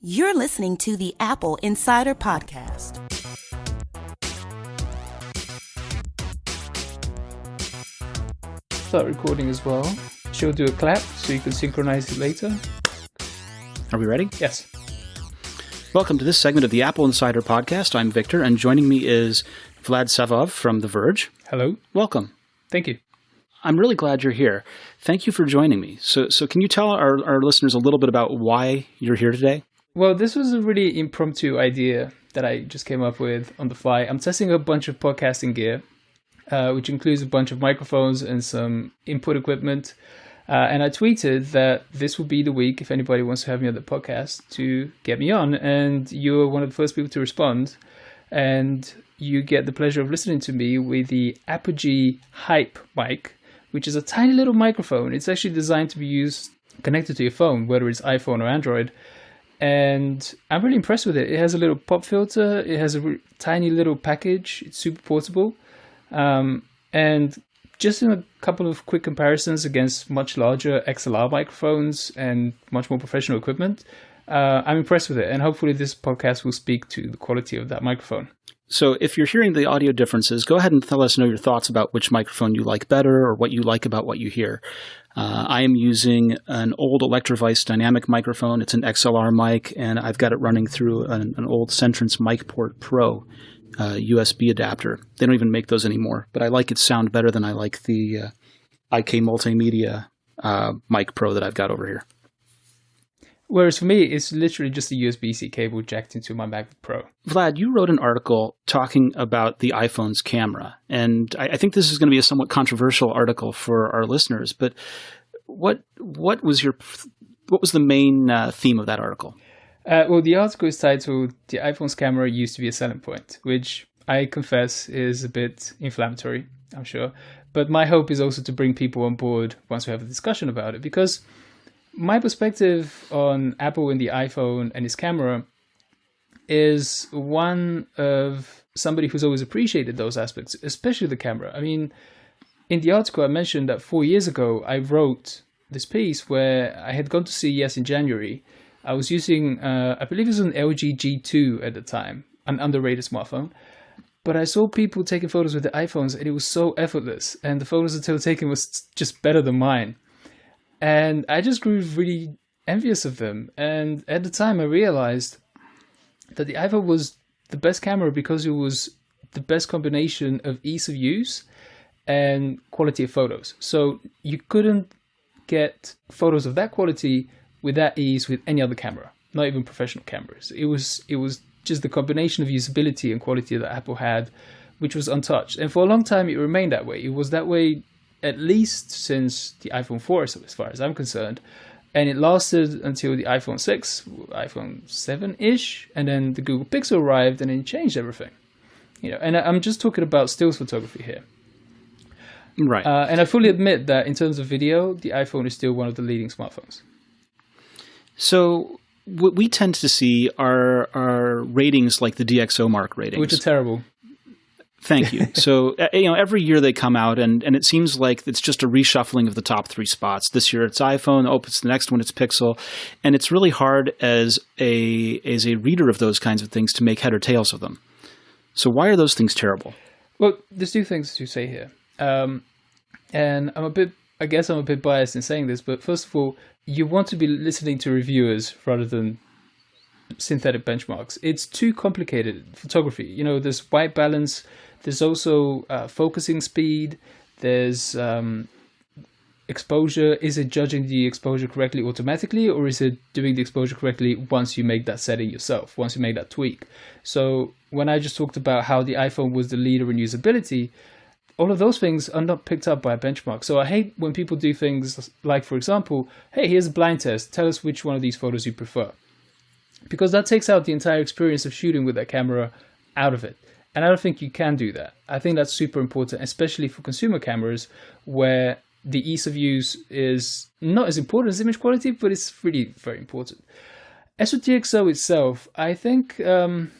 You're listening to the Apple Insider Podcast. Start recording as well. She'll do a clap so you can synchronize it later. Are we ready? Yes. Welcome to this segment of the Apple Insider Podcast. I'm Victor, and joining me is Vlad Savov from The Verge. Hello. Welcome. Thank you. I'm really glad you're here. Thank you for joining me. So can you tell our listeners a little bit about why you're here today? Well, this was a really impromptu idea that I just came up with on the fly. I'm testing a bunch of podcasting gear, which includes a bunch of microphones and some input equipment. And I tweeted that this would be the week, if anybody wants to have me on the podcast, to get me on. And you were one of the first people to respond. And you get the pleasure of listening to me with the Apogee Hype mic, which is a tiny little microphone. It's actually designed to be used connected to your phone, whether it's iPhone or Android. And I'm really impressed with it. It has a little pop filter. It has a tiny little package. It's super portable. And just in a couple of quick comparisons against much larger XLR microphones and much more professional equipment, I'm impressed with it. And hopefully this podcast will speak to the quality of that microphone. So if you're hearing the audio differences, go ahead and know your thoughts about which microphone you like better or what you like about what you hear. I am using an old Electrovice dynamic microphone. It's an XLR mic, and I've got it running through an old Centrance MicPort Pro USB adapter. They don't even make those anymore, but I like its sound better than I like the IK Multimedia Mic Pro that I've got over here. Whereas for me, it's literally just a USB-C cable jacked into my MacBook Pro. Vlad, you wrote an article talking about the iPhone's camera, and I think this is going to be a somewhat controversial article for our listeners. But what was the main theme of that article? Well, the article is titled "The iPhone's Camera Used to Be a Selling Point," which I confess is a bit inflammatory, I'm sure. But my hope is also to bring people on board once we have a discussion about it, because my perspective on Apple and the iPhone and its camera is one of somebody who's always appreciated those aspects, especially the camera. I mean, in the article I mentioned that 4 years ago, I wrote this piece where I had gone to CES in January. I was using, I believe it was an LG G2 at the time, an underrated smartphone. But I saw people taking photos with their iPhones and it was so effortless. And the photos that they were taking was just better than mine. And I just grew really envious of them. And at the time, I realized that the iPhone was the best camera because it was the best combination of ease of use and quality of photos. So you couldn't get photos of that quality with that ease with any other camera, not even professional cameras. It was just the combination of usability and quality that Apple had, which was untouched. And for a long time, it remained that way. It was that way at least since the iPhone 4, as far as I'm concerned. And it lasted until the iPhone 6, iPhone 7-ish, and then the Google Pixel arrived and it changed everything. And I'm just talking about stills photography here. Right. And I fully admit that in terms of video, the iPhone is still one of the leading smartphones. So what we tend to see are ratings like the DxOMark ratings. Which are terrible. Thank you. So, every year they come out and it seems like it's just a reshuffling of the top three spots. This year it's iPhone. Oh, it's the next one, it's Pixel. And it's really hard as a reader of those kinds of things to make head or tails of them. So why are those things terrible? Well, there's two things to say here. And I'm a bit biased in saying this, but first of all, you want to be listening to reviewers rather than synthetic benchmarks. It's too complicated, photography. There's white balance. There's also focusing speed. There's exposure. Is it judging the exposure correctly automatically, or is it doing the exposure correctly once you make that setting yourself, once you make that tweak? So when I just talked about how the iPhone was the leader in usability, all of those things are not picked up by a benchmark. So I hate when people do things like, for example, hey, here's a blind test. Tell us which one of these photos you prefer. Because that takes out the entire experience of shooting with that camera out of it. And I don't think you can do that. I think that's super important, especially for consumer cameras, where the ease of use is not as important as image quality, but it's really very important. As for DxO itself, I think it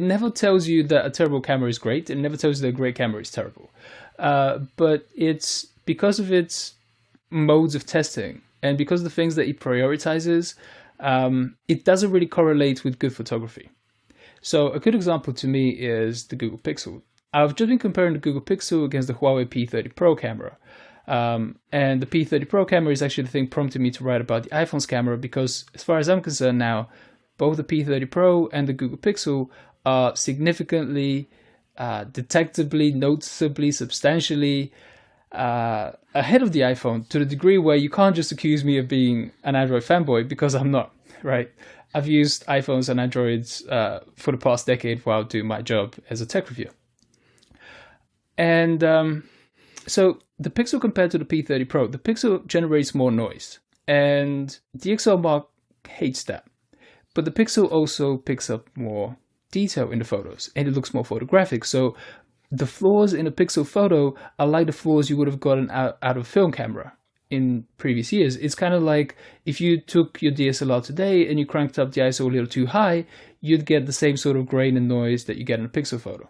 never tells you that a terrible camera is great. It never tells you that a great camera is terrible. But it's because of its modes of testing and because of the things that it prioritizes, it doesn't really correlate with good photography. So a good example to me is the Google Pixel. I've just been comparing the Google Pixel against the Huawei P30 Pro camera. And the P30 Pro camera is actually the thing prompting me to write about the iPhone's camera, because as far as I'm concerned now, both the P30 Pro and the Google Pixel are significantly, detectably, noticeably, substantially ahead of the iPhone, to the degree where you can't just accuse me of being an Android fanboy, because I'm not, right? I've used iPhones and Androids for the past decade while doing my job as a tech reviewer. And so the Pixel compared to the P30 Pro, the Pixel generates more noise, and DxOMark hates that. But the Pixel also picks up more detail in the photos, and it looks more photographic. So the flaws in a Pixel photo are like the flaws you would have gotten out of a film camera in previous years. It's kind of like if you took your DSLR today and you cranked up the ISO a little too high, you'd get the same sort of grain and noise that you get in a Pixel photo.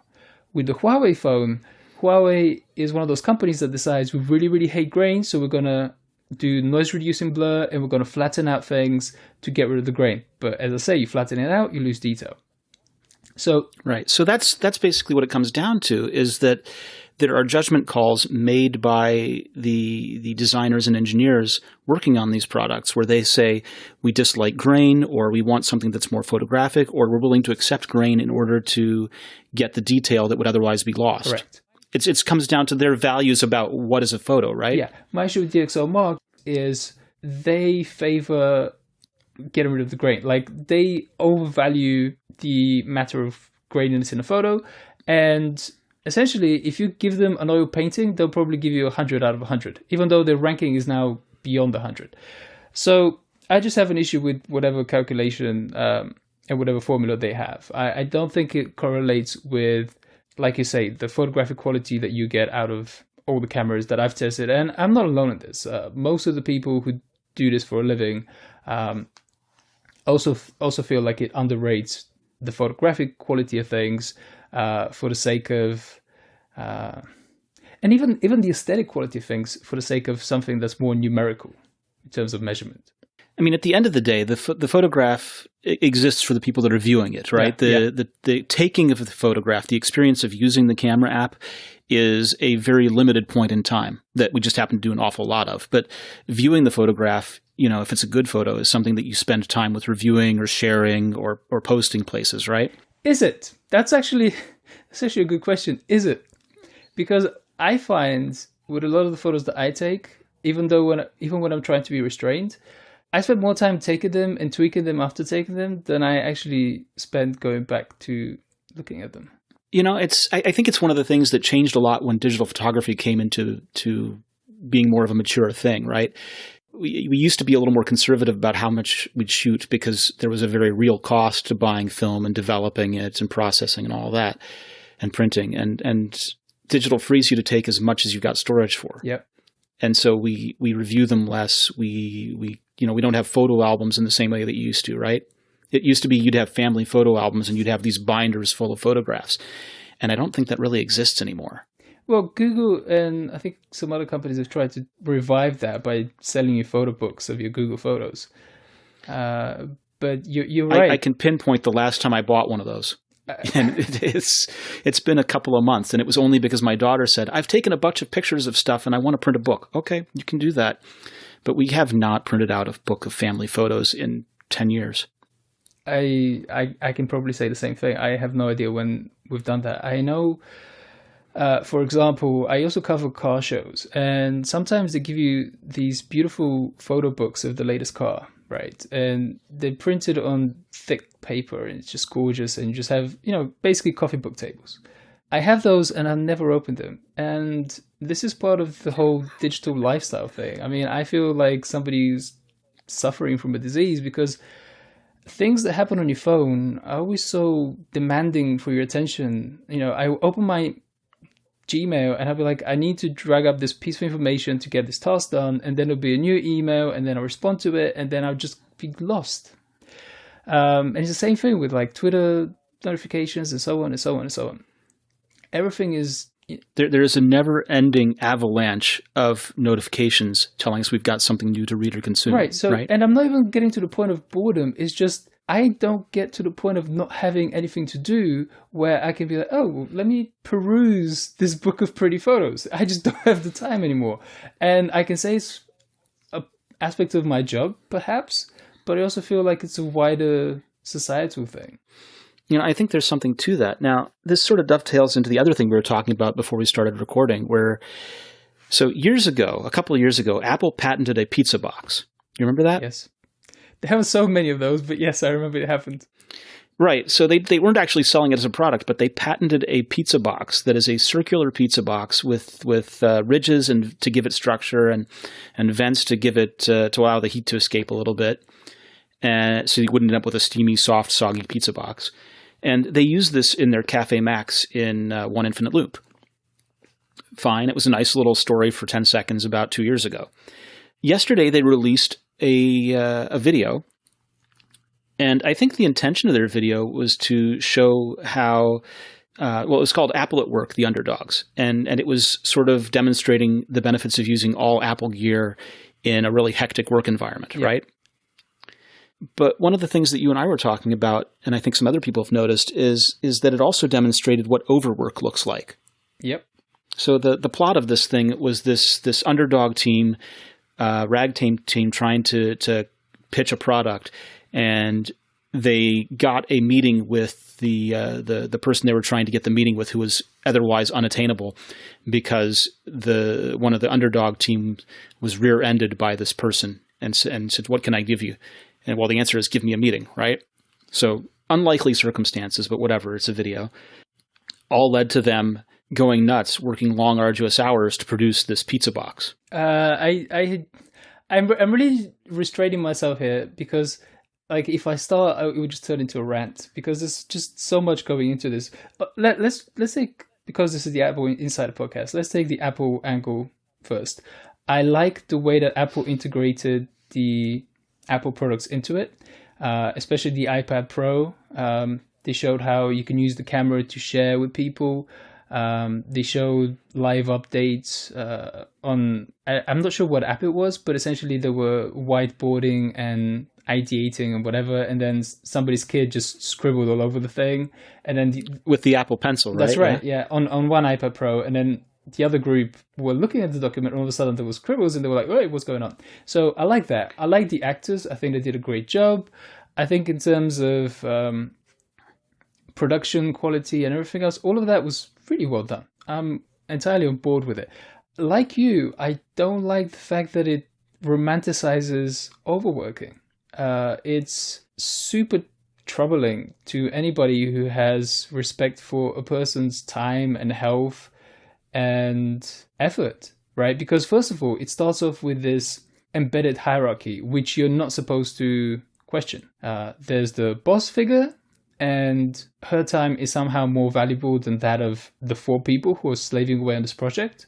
With the Huawei phone, Huawei is one of those companies that decides we really, really hate grain, so we're going to do noise reducing blur and we're going to flatten out things to get rid of the grain. But as I say, you flatten it out, you lose detail. So right. So that's basically what it comes down to, is that there are judgment calls made by the designers and engineers working on these products, where they say we dislike grain, or we want something that's more photographic, or we're willing to accept grain in order to get the detail that would otherwise be lost. Correct. It comes down to their values about what is a photo, right? Yeah. My issue with DxOMark is they favor getting rid of the grain. Like, they overvalue the matter of graininess in a photo, and essentially, if you give them an oil painting, they'll probably give you 100 out of 100, even though their ranking is now beyond 100. So I just have an issue with whatever calculation and whatever formula they have. I don't think it correlates with, like you say, the photographic quality that you get out of all the cameras that I've tested. And I'm not alone in this. Most of the people who do this for a living also feel like it underrates the photographic quality of things for the sake of, and even the aesthetic quality of things for the sake of something that's more numerical in terms of measurement. I mean, at the end of the day, the photograph exists for the people that are viewing it, right? Yeah, The taking of the photograph, the experience of using the camera app, is a very limited point in time that we just happen to do an awful lot of. But viewing the photograph, if it's a good photo, is something that you spend time with reviewing or sharing or posting places, right? Is it? That's actually a good question. Is it? Because I find with a lot of the photos that I take, even when I'm trying to be restrained, I spend more time taking them and tweaking them after taking them than I actually spend going back to looking at them. I think it's one of the things that changed a lot when digital photography came into being more of a mature thing, right? We used to be a little more conservative about how much we'd shoot, because there was a very real cost to buying film and developing it and processing and all that and printing. And digital frees you to take as much as you've got storage for. Yep. And so we review them less. We don't have photo albums in the same way that you used to, right? It used to be you'd have family photo albums and you'd have these binders full of photographs. And I don't think that really exists anymore. Well, Google and I think some other companies have tried to revive that by selling you photo books of your Google Photos. But you're right. I can pinpoint the last time I bought one of those. And it's been a couple of months, and it was only because my daughter said, I've taken a bunch of pictures of stuff and I want to print a book. Okay, you can do that. But we have not printed out a book of family photos in 10 years. I can probably say the same thing. I have no idea when we've done that. I know, for example, I also cover car shows, and sometimes they give you these beautiful photo books of the latest car, right? And they're printed on thick paper, and it's just gorgeous, and you just have, basically coffee book tables. I have those, and I've never opened them. And this is part of the whole digital lifestyle thing. I mean, I feel like somebody who's suffering from a disease, because things that happen on your phone are always so demanding for your attention. I open my Gmail and I'll be like, I need to drag up this piece of information to get this task done, and then there'll be a new email, and then I'll respond to it, and then I'll just be lost. And it's the same thing with like Twitter notifications and so on and so on and so on. Everything is There is a never-ending avalanche of notifications telling us we've got something new to read or consume. Right. So, and I'm not even getting to the point of boredom. It's just I don't get to the point of not having anything to do where I can be like, oh, let me peruse this book of pretty photos. I just don't have the time anymore. And I can say it's an aspect of my job, perhaps, but I also feel like it's a wider societal thing. I think there's something to that. Now, this sort of dovetails into the other thing we were talking about before we started recording, so a couple of years ago, Apple patented a pizza box. You remember that? Yes. There haven't so many of those, but yes, I remember it happened. Right. So they weren't actually selling it as a product, but they patented a pizza box that is a circular pizza box with ridges and to give it structure and vents to give it to allow the heat to escape a little bit, and so you wouldn't end up with a steamy, soft, soggy pizza box. And they used this in their Cafe Max in One Infinite Loop. Fine. It was a nice little story for 10 seconds about 2 years ago. Yesterday, they released a video. And I think the intention of their video was to show how, it was called Apple at Work, the Underdogs. And it was sort of demonstrating the benefits of using all Apple gear in a really hectic work environment, right? But one of the things that you and I were talking about, and I think some other people have noticed, is that it also demonstrated what overwork looks like. Yep. So the plot of this thing was this underdog team, ragtag team trying to pitch a product, and they got a meeting with the person they were trying to get the meeting with, who was otherwise unattainable because one of the underdog team was rear-ended by this person and said, "What can I give you?" And well, the answer is, give me a meeting, right? So unlikely circumstances, but whatever, it's a video. All led to them going nuts, working long, arduous hours to produce this pizza box. I'm really restraining myself here because, like, if I start, it would just turn into a rant because there's just so much going into this. Let's take, because this is the Apple Insider podcast, let's take the Apple angle first. I like the way that Apple integrated the Apple products into it, especially the iPad Pro. They showed how you can use the camera to share with people. They showed live updates I'm not sure what app it was, but essentially there were whiteboarding and ideating and whatever, and then somebody's kid just scribbled all over the thing, and then with the Apple Pencil, right? That's right, yeah, on one iPad Pro, and then the other group were looking at the document, and all of a sudden there was scribbles, and they were like, "Wait, what's going on?" So I like that. I like the actors. I think they did a great job. I think in terms of production quality and everything else, all of that was really well done. I'm entirely on board with it. Like you, I don't like the fact that it romanticizes overworking. It's super troubling to anybody who has respect for a person's time and health and effort, right? Because first of all, it starts off with this embedded hierarchy, which you're not supposed to question. There's the boss figure, and her time is somehow more valuable than that of the 4 people who are slaving away on this project.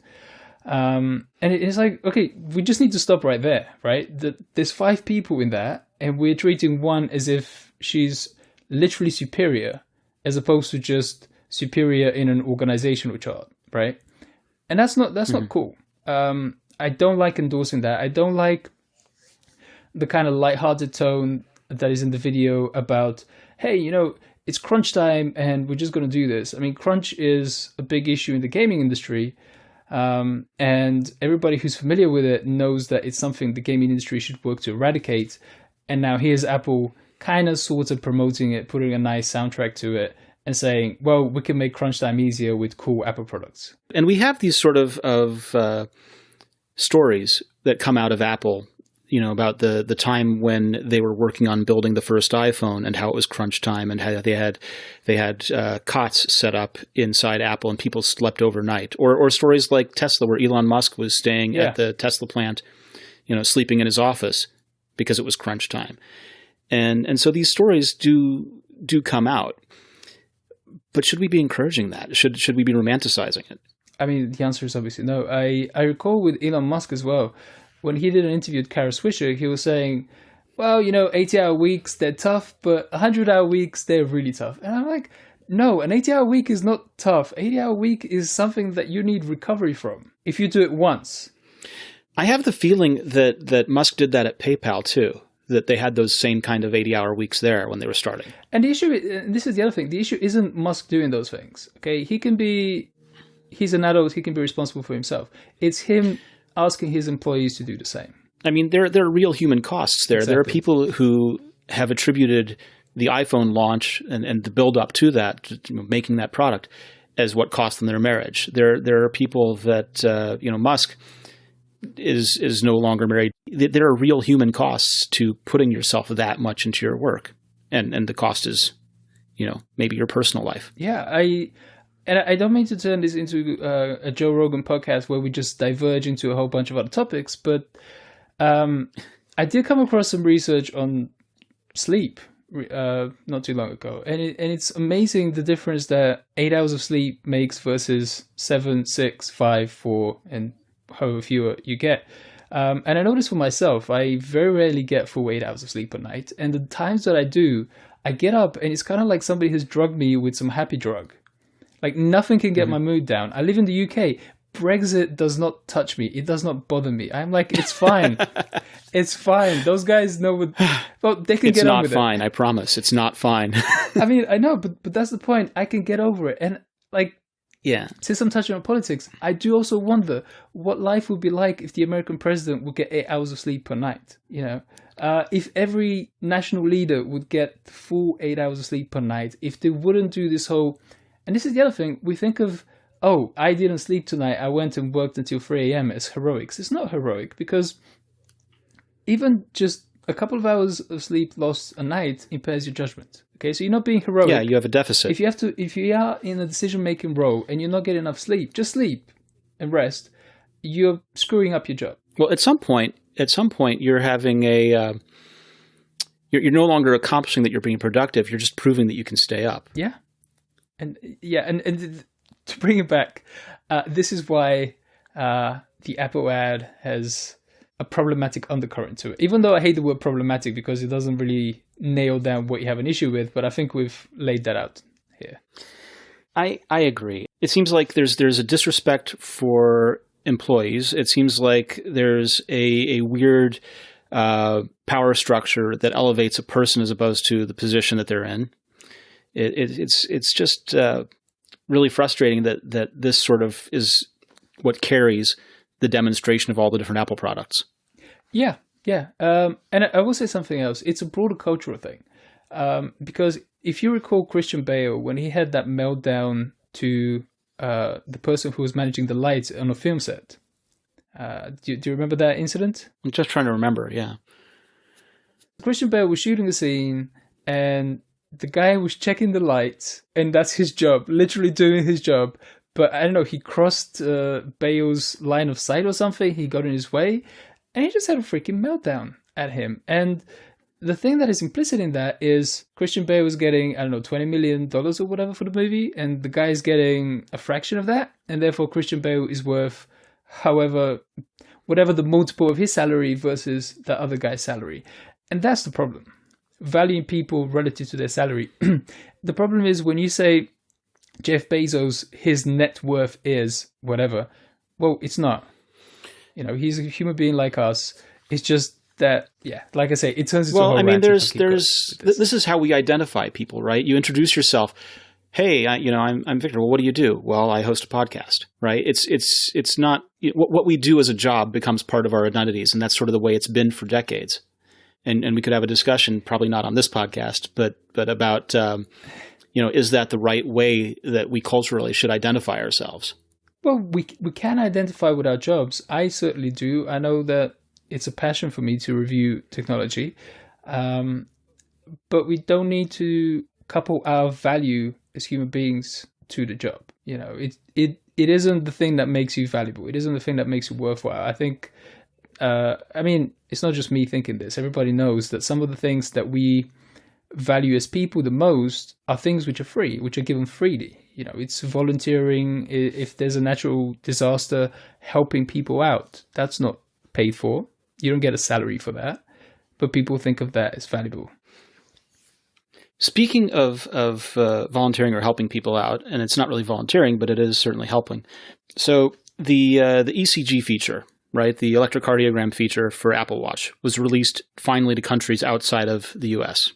And it's like, okay, we just need to stop right there, right? There's 5 people in that, and we're treating one as if she's literally superior, as opposed to just superior in an organizational chart, right? And that's not cool. I don't like endorsing that. I don't like the kind of lighthearted tone that is in the video about, hey, it's crunch time and we're just going to do this. I mean, crunch is a big issue in the gaming industry. And everybody who's familiar with it knows that it's something the gaming industry should work to eradicate. And now here's Apple kind of sort of promoting it, putting a nice soundtrack to it, and saying, well, we can make crunch time easier with cool Apple products. And we have these sort of stories that come out of Apple, about the time when they were working on building the first iPhone and how it was crunch time, and how they had cots set up inside Apple and people slept overnight. Or stories like Tesla, where Elon Musk was staying at the Tesla plant, sleeping in his office because it was crunch time. And so these stories do come out. But should we be encouraging that? Should we be romanticizing it? I mean, the answer is obviously no. I recall with Elon Musk as well, when he did an interview with Kara Swisher, he was saying, well, 80-hour weeks, they're tough, but 100-hour weeks, they're really tough. And I'm like, No, an 80-hour week is not tough. 80-hour week is something that you need recovery from if you do it once. I have the feeling that Musk did that at PayPal too, that they had those same kind of 80-hour weeks there when they were starting. And the issue, and this is the other thing, the issue isn't Musk doing those things. Okay, he's an adult, he can be responsible for himself. It's him asking his employees to do the same. I mean, there are real human costs there. Exactly. There are people who have attributed the iPhone launch and the build up to that, to making that product, as what cost them their marriage. There are people that Musk is no longer married. There are real human costs to putting yourself that much into your work, and the cost is, maybe your personal life. Yeah, I don't mean to turn this into a Joe Rogan podcast where we just diverge into a whole bunch of other topics, but I did come across some research on sleep not too long ago, and it's amazing the difference that 8 hours of sleep makes versus 7, 6, 5, 4, and however fewer you get. And I noticed for myself, I very rarely get full 8 hours of sleep a night, and the times that I do, I get up and it's kind of like somebody has drugged me with some happy drug. Like nothing can get my mood down. I live in the UK. Brexit does not touch me. It does not bother me. I'm like, it's fine. It's fine. Those guys know what. Well, they can get on with it. It's not fine. I promise. It's not fine. I mean, I know, but that's the point. I can get over it. And like, yeah. Since I'm touching on politics, I do also wonder what life would be like if the American president would get 8 hours of sleep per night. If every national leader would get full 8 hours of sleep per night, if they wouldn't do this whole. And this is the other thing. We think of, oh, I didn't sleep tonight. I went and worked until 3 a.m. as heroics. It's not heroic because even just a couple of hours of sleep lost a night impairs your judgment. Okay, so you're not being heroic. Yeah, you have a deficit. If you are in a decision-making role and you're not getting enough sleep, just sleep and rest. You're screwing up your job. Well, at some point, you're having you're no longer accomplishing that you're being productive. You're just proving that you can stay up. Yeah. And to bring it back, this is why the Apple ad has a problematic undercurrent to it. Even though I hate the word problematic because it doesn't really nail down what you have an issue with, but I think we've laid that out here. I agree. It seems like there's a disrespect for employees. It seems like there's a weird power structure that elevates a person as opposed to the position that they're in. It's just really frustrating that this sort of is what carries the demonstration of all the different Apple products. Yeah. And I will say something else. It's a broader cultural thing. Because if you recall Christian Bale, when he had that meltdown to the person who was managing the lights on a film set, do you remember that incident? I'm just trying to remember, yeah. Christian Bale was shooting a scene and the guy was checking the lights, and that's his job, literally doing his job. But I don't know, he crossed Bale's line of sight or something. He got in his way, and he just had a freaking meltdown at him. And the thing that is implicit in that is Christian Bale was getting, I don't know, $20 million or whatever for the movie, and the guy is getting a fraction of that, and therefore Christian Bale is worth whatever the multiple of his salary versus the other guy's salary. And that's the problem. Valuing people relative to their salary. The problem is when you say Jeff Bezos, his net worth is whatever. Well, it's not. He's a human being like us. It's just that, yeah, like I say, it turns into a whole rant. This is how we identify people, right? You introduce yourself. Hey, I'm Victor. Well, what do you do? Well, I host a podcast, right? It's not what we do as a job becomes part of our identities, and that's sort of the way it's been for decades. And we could have a discussion, probably not on this podcast, but about, is that the right way that we culturally should identify ourselves? Well, we can identify with our jobs. I certainly do. I know that it's a passion for me to review technology, but we don't need to couple our value as human beings to the job. It isn't the thing that makes you valuable. It isn't the thing that makes you worthwhile. I think. It's not just me thinking this. Everybody knows that some of the things that we value as people the most are things which are free, which are given freely. It's volunteering. If there's a natural disaster, helping people out, that's not paid for. You don't get a salary for that, but people think of that as valuable. Speaking of volunteering or helping people out, and it's not really volunteering, but it is certainly helping. So the ECG feature, right, the electrocardiogram feature for Apple Watch was released finally to countries outside of the US.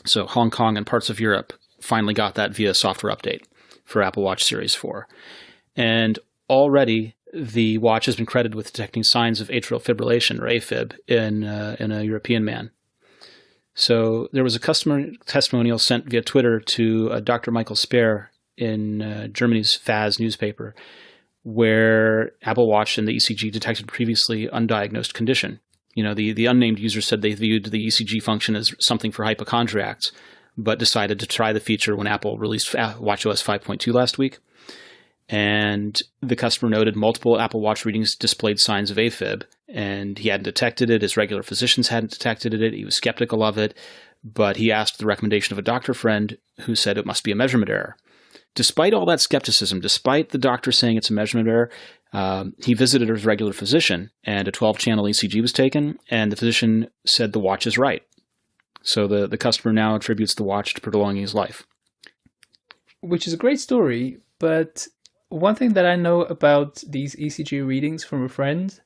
So Hong Kong and parts of Europe finally got that via software update for Apple Watch Series 4. And already the watch has been credited with detecting signs of atrial fibrillation, or AFib, in a European man. So there was a customer testimonial sent via Twitter to Dr. Michael Speer in Germany's FAZ newspaper, where Apple Watch and the ECG detected previously undiagnosed condition. You know, the unnamed user said they viewed the ECG function as something for hypochondriacs, but decided to try the feature when Apple released watchOS 5.2 last week. And the customer noted multiple Apple Watch readings displayed signs of AFib, and he hadn't detected it. His regular physicians hadn't detected it. He was skeptical of it, but he asked the recommendation of a doctor friend who said it must be a measurement error. Despite all that skepticism, despite the doctor saying it's a measurement error, he visited his regular physician, and a 12-channel ECG was taken, and the physician said the watch is right. So the customer now attributes the watch to prolonging his life. Which is a great story, but one thing that I know about these ECG readings from a friend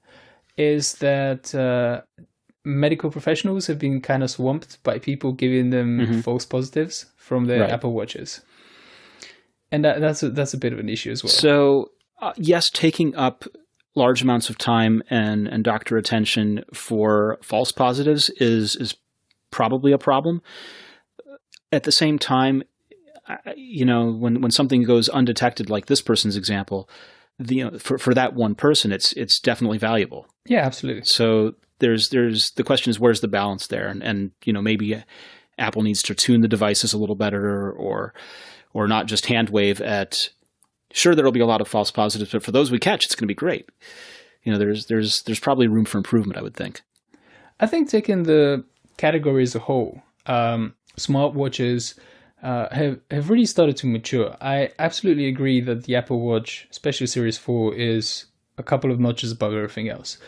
is that medical professionals have been kind of swamped by people giving them false positives from their Apple Watches. And that's a bit of an issue as well. So, yes, taking up large amounts of time and doctor attention for false positives is probably a problem. At the same time, you know, when something goes undetected, like this person's example, for that one person, it's definitely valuable. Yeah, absolutely. So there's the question is, where's the balance there? And you know, maybe Apple needs to tune the devices a little better, or not just hand wave at. Sure, there'll be a lot of false positives, but for those we catch, it's going to be great. You know, there's probably room for improvement, I would think. I think taking the category as a whole, smartwatches have really started to mature. I absolutely agree that the Apple Watch, especially Series 4, is a couple of notches above everything else.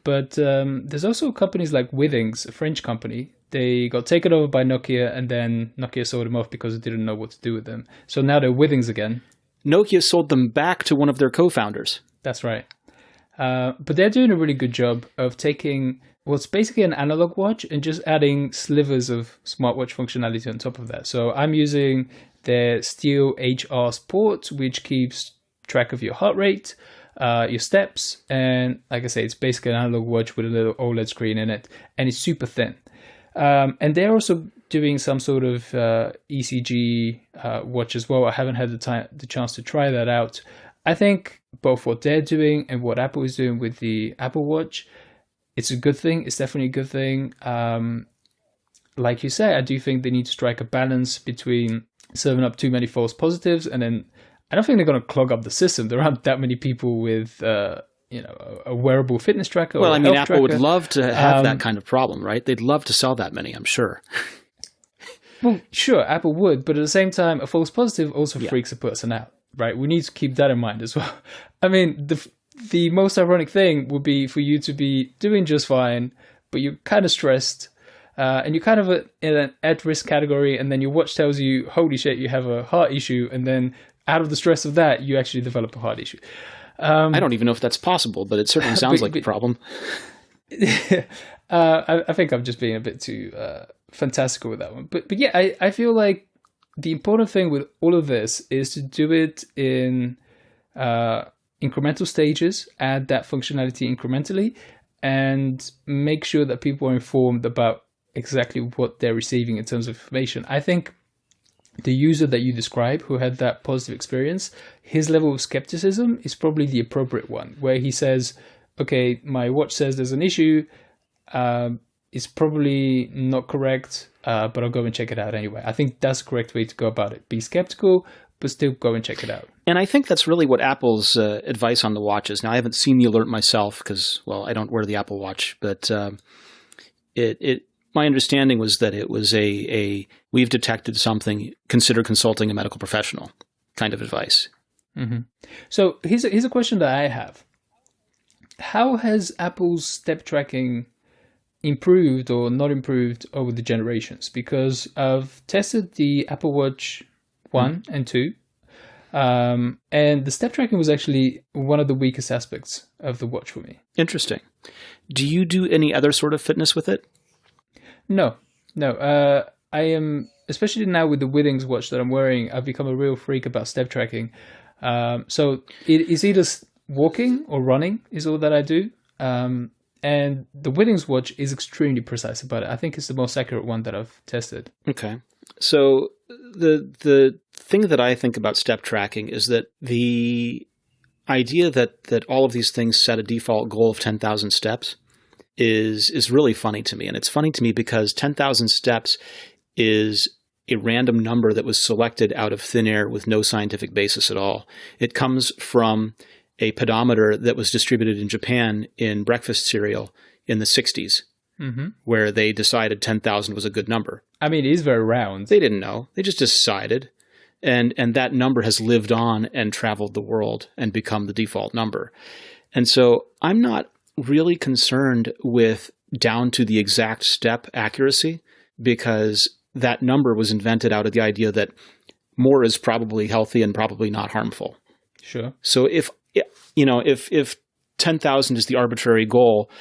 But there's also companies like Withings, a French company. They got taken over by Nokia, and then Nokia sold them off because it didn't know what to do with them. So now they're Withings again. Nokia sold them back to one of their co-founders. That's right. But they're doing a really good job of taking what's basically an analog watch and just adding slivers of smartwatch functionality on top of that. So I'm using their Steel HR Sport, which keeps track of your heart rate, your steps, and like I say, it's basically an analog watch with a little OLED screen in it, and it's super thin. And they're also doing some sort of ECG watch as well. I haven't had the chance to try that out. I think both what they're doing and what Apple is doing with the Apple Watch, it's a good thing. It's definitely a good thing. Like you say, I do think they need to strike a balance between serving up too many false positives, and then I don't think they're going to clog up the system. There aren't that many people with a wearable fitness tracker. Well, or I mean, Apple tracker. would love to have that kind of problem, right? They'd love to sell that many, I'm sure. Well, sure, Apple would, but at the same time, a false positive also freaks a person out, right? We need to keep that in mind as well. I mean, the most ironic thing would be for you to be doing just fine, but you're kind of stressed, and you're kind of in an at-risk category, and then your watch tells you, holy shit, you have a heart issue, and then out of the stress of that, you actually develop a heart issue. I don't even know if that's possible, but it certainly sounds like a problem. I think I'm just being a bit too fantastical with that one. But yeah, I feel like the important thing with all of this is to do it in incremental stages, add that functionality incrementally, and make sure that people are informed about exactly what they're receiving in terms of information. I think the user that you describe who had that positive experience, his level of skepticism is probably the appropriate one, where he says, okay, my watch says there's an issue. It's probably not correct, but I'll go and check it out anyway. I think that's the correct way to go about it. Be skeptical, but still go and check it out. And I think that's really what Apple's advice on the watch is. Now, I haven't seen the alert myself because, well, I don't wear the Apple Watch, but my understanding was that it was a we've detected something, consider consulting a medical professional kind of advice. Mm-hmm. So here's a question that I have. How has Apple's step tracking improved or not improved over the generations, because I've tested the Apple Watch 1 and 2, and the step tracking was actually one of the weakest aspects of the watch for me. Interesting. Do you do any other sort of fitness with it? No. I am, especially now with the Withings watch that I'm wearing, I've become a real freak about step tracking. So it is either walking or running is all that I do. And the Withings watch is extremely precise about it. I think it's the most accurate one that I've tested. Okay. So the thing that I think about step tracking is that the idea that all of these things set a default goal of 10,000 steps is really funny to me. And it's funny to me because 10,000 steps is a random number that was selected out of thin air with no scientific basis at all. It comes from a pedometer that was distributed in Japan in breakfast cereal in the 60s, where they decided 10,000 was a good number. I mean, it is very round. They didn't know. They just decided. And that number has lived on and traveled the world and become the default number. And so I'm not really concerned with down to the exact step accuracy, because that number was invented out of the idea that more is probably healthy and probably not harmful. Sure. So if 10,000 is the arbitrary goal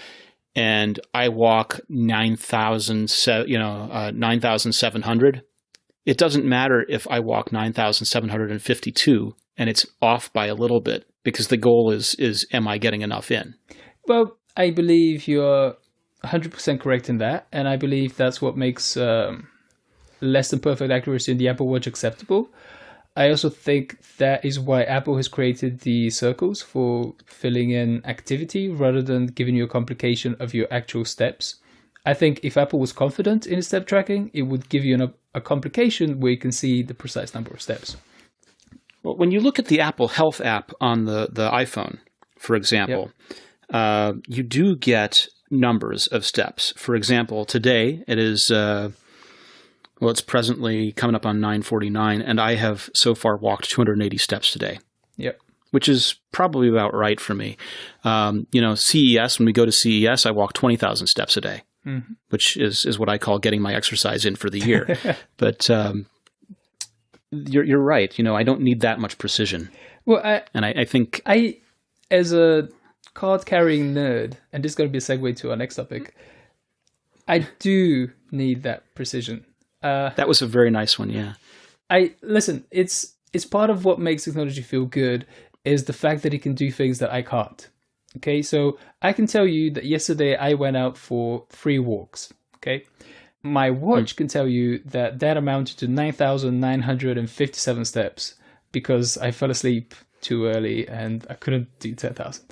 and I walk 9,700, it doesn't matter if I walk 9,752 and it's off by a little bit, because the goal is am I getting enough in? Well, I believe you're 100% correct in that, and I believe that's what makes less than perfect accuracy in the Apple Watch acceptable. I also think that is why Apple has created the circles for filling in activity rather than giving you a complication of your actual steps. I think if Apple was confident in step tracking, it would give you a complication where you can see the precise number of steps. Well, when you look at the Apple Health app on the iPhone, for example, you do get numbers of steps. For example, today it is... it's presently coming up on 9:49, and I have so far walked 280 steps today. Yep. Which is probably about right for me. CES, when we go to CES, I walk 20,000 steps a day, which is what I call getting my exercise in for the year. But you're right. I don't need that much precision. Well, I think as a card-carrying nerd, and this is going to be a segue to our next topic, I do need that precision. That was a very nice one, yeah. Listen, it's part of what makes technology feel good is the fact that it can do things that I can't. Okay, so I can tell you that yesterday I went out for 3 walks. Okay, my watch can tell you that amounted to 9,957 steps because I fell asleep too early and I couldn't do 10,000.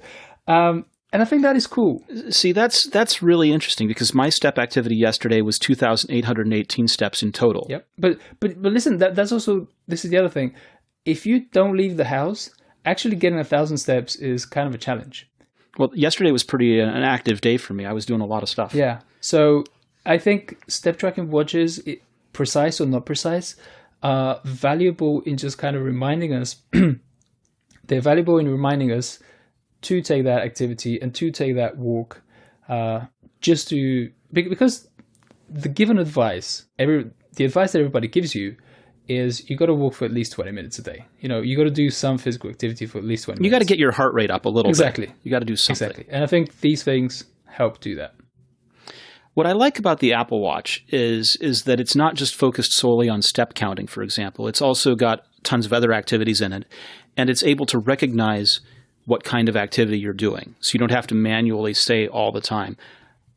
And I think that is cool. See, that's really interesting, because my step activity yesterday was 2,818 steps in total. Yep. But listen, that's also, this is the other thing. If you don't leave the house, actually getting 1,000 steps is kind of a challenge. Well, yesterday was pretty an active day for me. I was doing a lot of stuff. Yeah. So I think step tracking watches, precise or not precise, are valuable in just kind of reminding us. They're valuable in reminding us to take that activity and to take that walk, because the given advice, the advice that everybody gives you is you got to walk for at least 20 minutes a day. You got to do some physical activity for at least 20 minutes. You got to get your heart rate up a little bit. Exactly. You got to do something. Exactly. And I think these things help do that. What I like about the Apple Watch is that it's not just focused solely on step counting, for example. It's also got tons of other activities in it, and it's able to recognize what kind of activity you're doing. So you don't have to manually say all the time,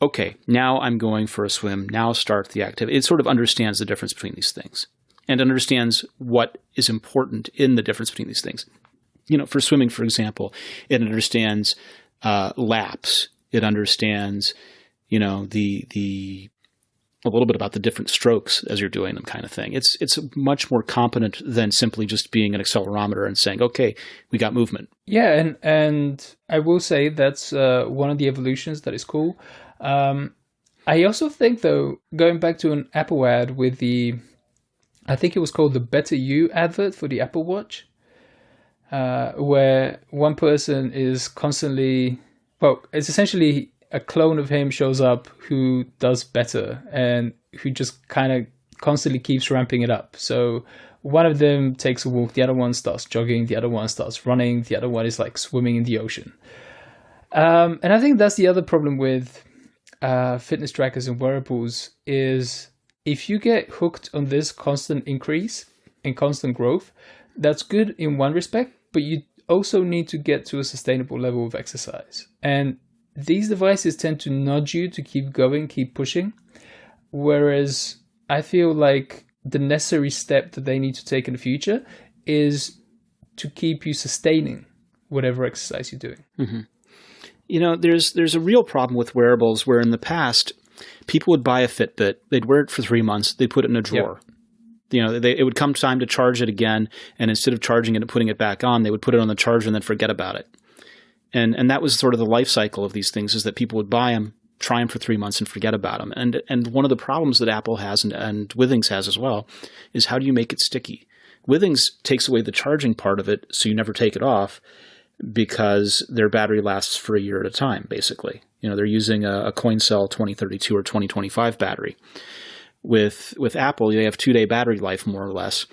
okay, now I'm going for a swim, now start the activity. It sort of understands the difference between these things and understands what is important in the difference between these things. For swimming, for example, it understands laps. It understands, a little bit about the different strokes as you're doing them, kind of thing. It's much more competent than simply just being an accelerometer and saying, okay, we got movement. Yeah, and I will say that's one of the evolutions that is cool. I also think, though, going back to an Apple ad with I think it was called the Better You advert for the Apple Watch, where one person is constantly, it's essentially a clone of him shows up who does better and who just kind of constantly keeps ramping it up. So one of them takes a walk, the other one starts jogging, the other one starts running, the other one is like swimming in the ocean. And I think that's the other problem with fitness trackers and wearables is if you get hooked on this constant increase and constant growth, that's good in one respect, but you also need to get to a sustainable level of exercise. And these devices tend to nudge you to keep going, keep pushing. Whereas I feel like the necessary step that they need to take in the future is to keep you sustaining whatever exercise you're doing. Mm-hmm. You know, there's a real problem with wearables where in the past, people would buy a Fitbit, they'd wear it for 3 months, they'd put it in a drawer. Yep. You know, it would come time to charge it again, and instead of charging it and putting it back on, they would put it on the charger and then forget about it. And that was sort of the life cycle of these things, is that people would buy them, try them for 3 months, and forget about them. And one of the problems that Apple has and Withings has as well is how do you make it sticky? Withings takes away the charging part of it, so you never take it off because their battery lasts for a year at a time, basically. You know, they're using a CoinCell 2032 or 2025 battery. With Apple, they have 2-day battery life, more or less.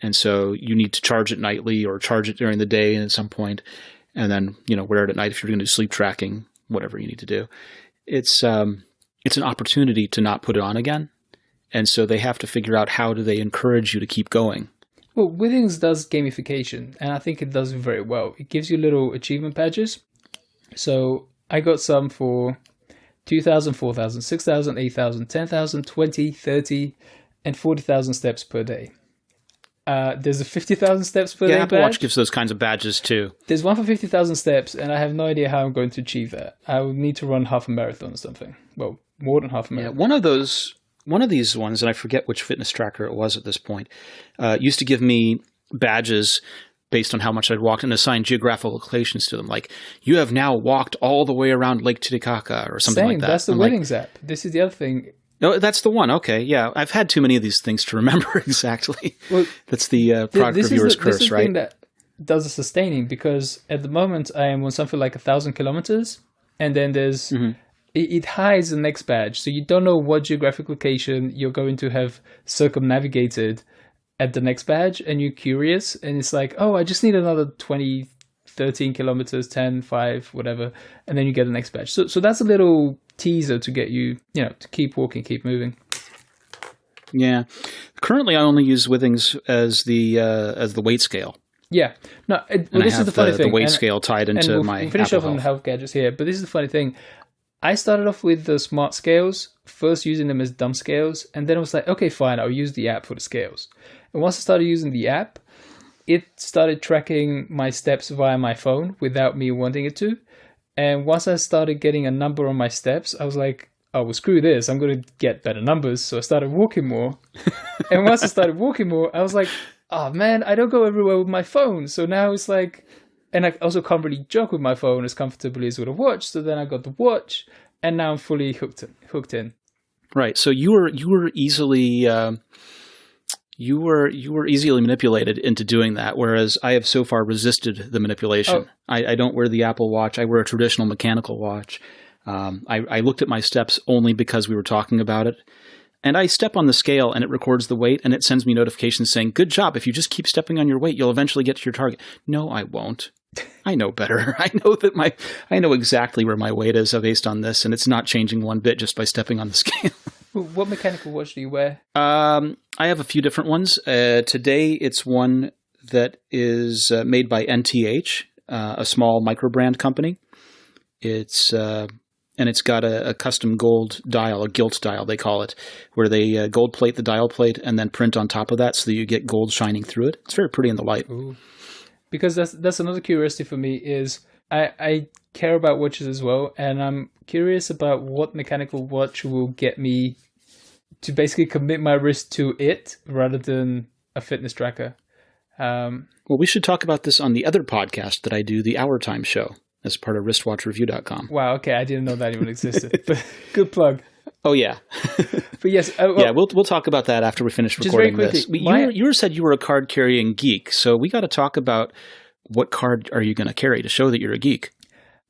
And so you need to charge it nightly or charge it during the day at some point, and then, you know, wear it at night if you're going to do sleep tracking, whatever you need to do. It's an opportunity to not put it on again. And so they have to figure out how do they encourage you to keep going. Well, Withings does gamification, and I think it does it very well. It gives you little achievement badges. So I got some for 2,000, 4,000, 6,000, 8,000, 10,000, 20, 30, and 40,000 steps per day. There's a 50,000 steps per day Apple badge. Watch gives those kinds of badges too. There's one for 50,000 steps, and I have no idea how I'm going to achieve that. I would need to run half a marathon or something. Well, more than half a marathon. Yeah, one of these ones, and I forget which fitness tracker it was at this point, used to give me badges based on how much I'd walked and assign geographical locations to them. Like, you have now walked all the way around Lake Titicaca or something like that. That's the Withings app. This is the other thing. No, that's the one. Okay, yeah. I've had too many of these things to remember exactly. Well, that's the product reviewer's curse, right? This is the thing that does the sustaining, because at the moment I am on something like 1,000 kilometers, and then there's it hides the next badge, so you don't know what geographic location you're going to have circumnavigated at the next badge, and you're curious, and it's like, oh, I just need another 20, 13 kilometers, 10, 5, whatever, and then you get the next badge. So that's a little teaser to get you, to keep walking, keep moving. Yeah. Currently, I only use Withings as the weight scale. Yeah. No, this is the funny thing. The weight scale tied into my we'll finish Apple off on the health gadgets here, but this is the funny thing. I started off with the smart scales, first using them as dumb scales, and then I was like, okay, fine, I'll use the app for the scales. And once I started using the app, it started tracking my steps via my phone without me wanting it to. And once I started getting a number on my steps, I was like, oh, well, screw this. I'm going to get better numbers. So I started walking more. And once I started walking more, I was like, oh, man, I don't go everywhere with my phone. So now it's like, and I also can't really jog with my phone as comfortably as with a watch. So then I got the watch, and now I'm fully hooked in. Right. So you were easily you were easily manipulated into doing that, whereas I have so far resisted the manipulation. Oh. I don't wear the Apple Watch. I wear a traditional mechanical watch. I looked at my steps only because we were talking about it. And I step on the scale, and it records the weight, and it sends me notifications saying, good job. If you just keep stepping on your weight, you'll eventually get to your target. No, I won't. I know better. I know exactly where my weight is based on this, and it's not changing one bit just by stepping on the scale. What mechanical watch do you wear? I have a few different ones. Today, it's one that is made by NTH, a small microbrand company. And it's got a custom gold dial, a gilt dial, they call it, where they gold plate the dial plate and then print on top of that so that you get gold shining through it. It's very pretty in the light. Ooh. Because that's another curiosity for me is I care about watches as well, and I'm curious about what mechanical watch will get me to basically commit my wrist to it rather than a fitness tracker. Well, we should talk about this on the other podcast that I do, the Hour Time Show, as part of wristwatchreview.com. Wow, okay, I didn't know that even existed. But good plug. Oh, yeah. But yes. We'll talk about that after we finish recording this. You said you were a card-carrying geek, so we got to talk about what card are you going to carry to show that you're a geek?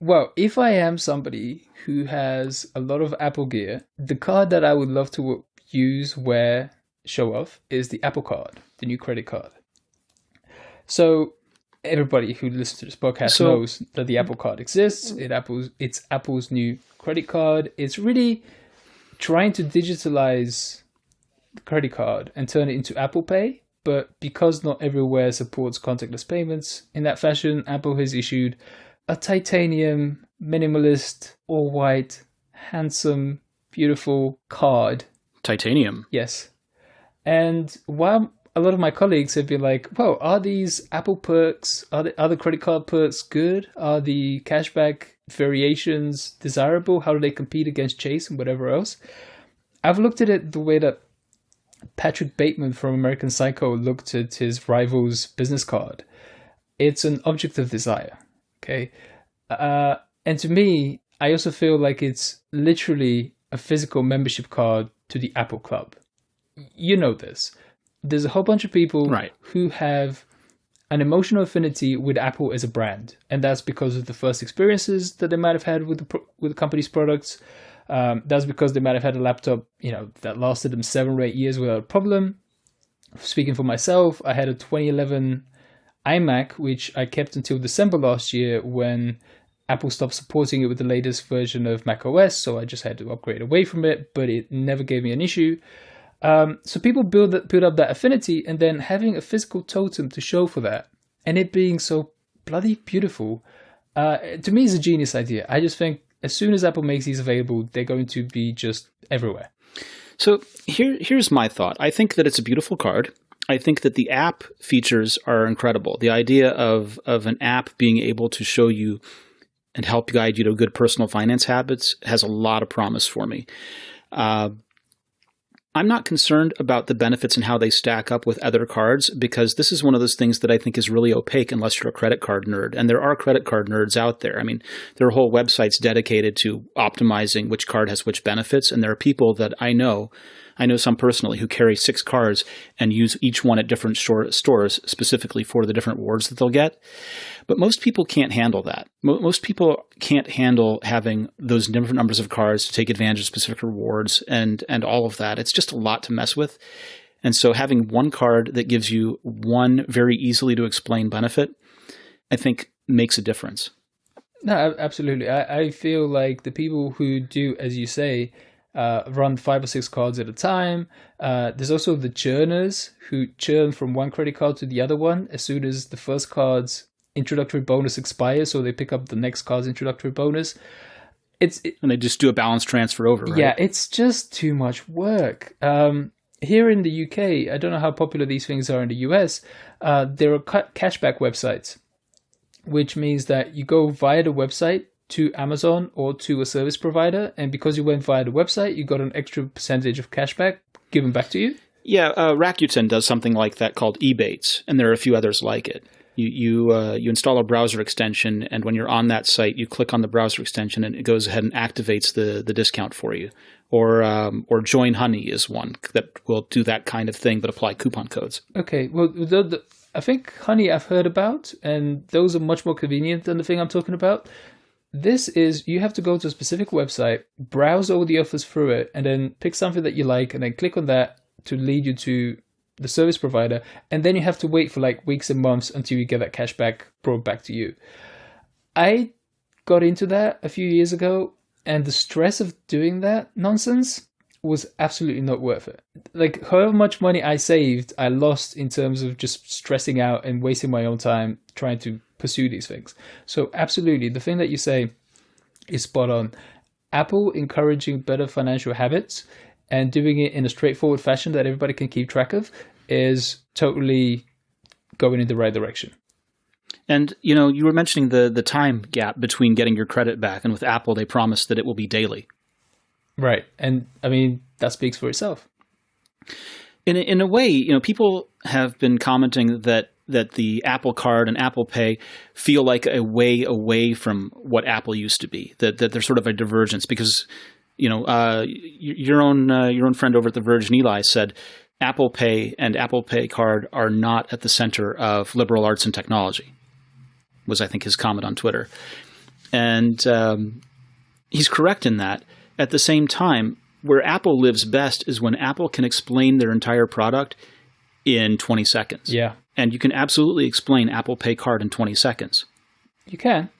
Well, if I am somebody who has a lot of Apple gear, the card that I would love to use, wear, show off is the Apple Card, the new credit card. So everybody who listens to this podcast knows that the Apple Card exists. It's Apple's new credit card. It's really trying to digitalize the credit card and turn it into Apple Pay. But because not everywhere supports contactless payments in that fashion, Apple has issued a titanium, minimalist, all-white, handsome, beautiful card. Titanium? Yes. And while a lot of my colleagues have been like, well, are these Apple perks, are the credit card perks good? Are the cashback variations desirable? How do they compete against Chase and whatever else? I've looked at it the way that Patrick Bateman from American Psycho looked at his rival's business card. It's an object of desire, okay? And to me, I also feel like it's literally a physical membership card to the Apple Club. You know this. There's a whole bunch of people who have an emotional affinity with Apple as a brand, and that's because of the first experiences that they might have had with the company's products. That's because they might have had a laptop, that lasted them 7 or 8 years without a problem. Speaking for myself, I had a 2011 iMac, which I kept until December last year when Apple stopped supporting it with the latest version of macOS, so I just had to upgrade away from it, but it never gave me an issue. So people build up that affinity, and then having a physical totem to show for that, and it being so bloody beautiful, to me is a genius idea. I just think as soon as Apple makes these available, they're going to be just everywhere. So here's my thought. I think that it's a beautiful card. I think that the app features are incredible. The idea of an app being able to show you and help guide you to good personal finance habits has a lot of promise for me. I'm not concerned about the benefits and how they stack up with other cards, because this is one of those things that I think is really opaque unless you're a credit card nerd. And there are credit card nerds out there. I mean, there are whole websites dedicated to optimizing which card has which benefits. And there are people that I know some personally, who carry 6 cards and use each one at different stores specifically for the different rewards that they'll get. But most people can't handle that. Most people can't handle having those different numbers of cards to take advantage of specific rewards and all of that. It's just a lot to mess with. And so having one card that gives you one very easily to explain benefit, I think makes a difference. No, absolutely. I feel like the people who do, as you say, run 5 or 6 cards at a time. There's also the churners who churn from one credit card to the other one as soon as the first card's introductory bonus expires, so they pick up the next card's introductory bonus. And they just do a balance transfer over, right? Yeah, it's just too much work. Here in the UK, I don't know how popular these things are in the US, there are cashback websites, which means that you go via the website to Amazon or to a service provider, and because you went via the website, you got an extra percentage of cashback given back to you. Yeah, Rakuten does something like that called Ebates, and there are a few others like it. You install a browser extension, and when you're on that site, you click on the browser extension, and it goes ahead and activates the discount for you. Or Join Honey is one that will do that kind of thing, but apply coupon codes. Okay, well, I think Honey I've heard about, and those are much more convenient than the thing I'm talking about. This is, you have to go to a specific website, browse all the offers through it, and then pick something that you like, and then click on that to lead you to the service provider. And then you have to wait for like weeks and months until you get that cash back brought back to you. I got into that a few years ago, and the stress of doing that nonsense was absolutely not worth it. Like, however much money I saved, I lost in terms of just stressing out and wasting my own time trying to pursue these things. So absolutely, the thing that you say is spot on. Apple encouraging better financial habits and doing it in a straightforward fashion that everybody can keep track of is totally going in the right direction. And, you were mentioning the time gap between getting your credit back, and with Apple, they promised that it will be daily. Right. And I mean, that speaks for itself. In a way, people have been commenting that the Apple Card and Apple Pay feel like a way away from what Apple used to be, that there's sort of a divergence because, your own friend over at The Verge, Eli, said Apple Pay and Apple Pay Card are not at the center of liberal arts and technology, was I think his comment on Twitter. And he's correct in that. At the same time, where Apple lives best is when Apple can explain their entire product in 20 seconds. Yeah. And you can absolutely explain Apple Pay card in 20 seconds. You can.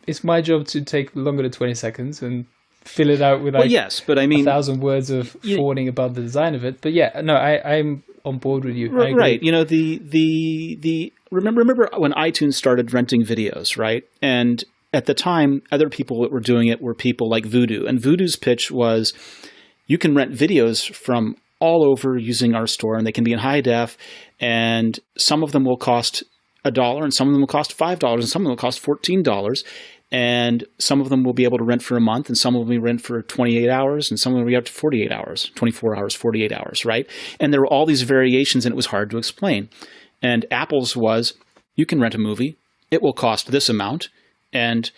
It's my job to take longer than 20 seconds and fill it out with like yes, but I mean, 1,000 words of forwarding about the design of it. But yeah, no, I'm on board with you. Right. You know, remember when iTunes started renting videos, right? And at the time, other people that were doing it were people like Voodoo. And Voodoo's pitch was, you can rent videos from all over using our store, and they can be in high def, and some of them will cost $1, and some of them will cost $5, and some of them will cost $14, and some of them will be able to rent for a month, and some will be rent for 28 hours, and some will be up to 48 hours, 24 hours, 48 hours, right? And there were all these variations, and it was hard to explain. And Apple's was, you can rent a movie, it will cost this amount, and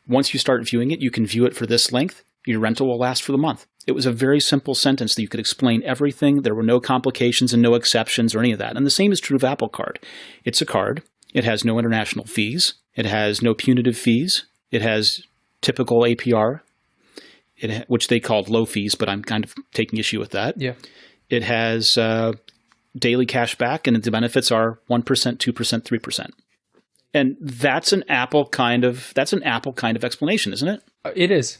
once you start viewing it, you can view it for this length, your rental will last for the month. It was a very simple sentence that you could explain everything. There were no complications and no exceptions or any of that. And the same is true of Apple Card. It's a card. It has no international fees. It has no punitive fees. It has typical APR, which they called low fees, but I'm kind of taking issue with that. Yeah. It has daily cash back, and the benefits are 1%, 2%, 3%. And that's an Apple kind of explanation, isn't it? It is.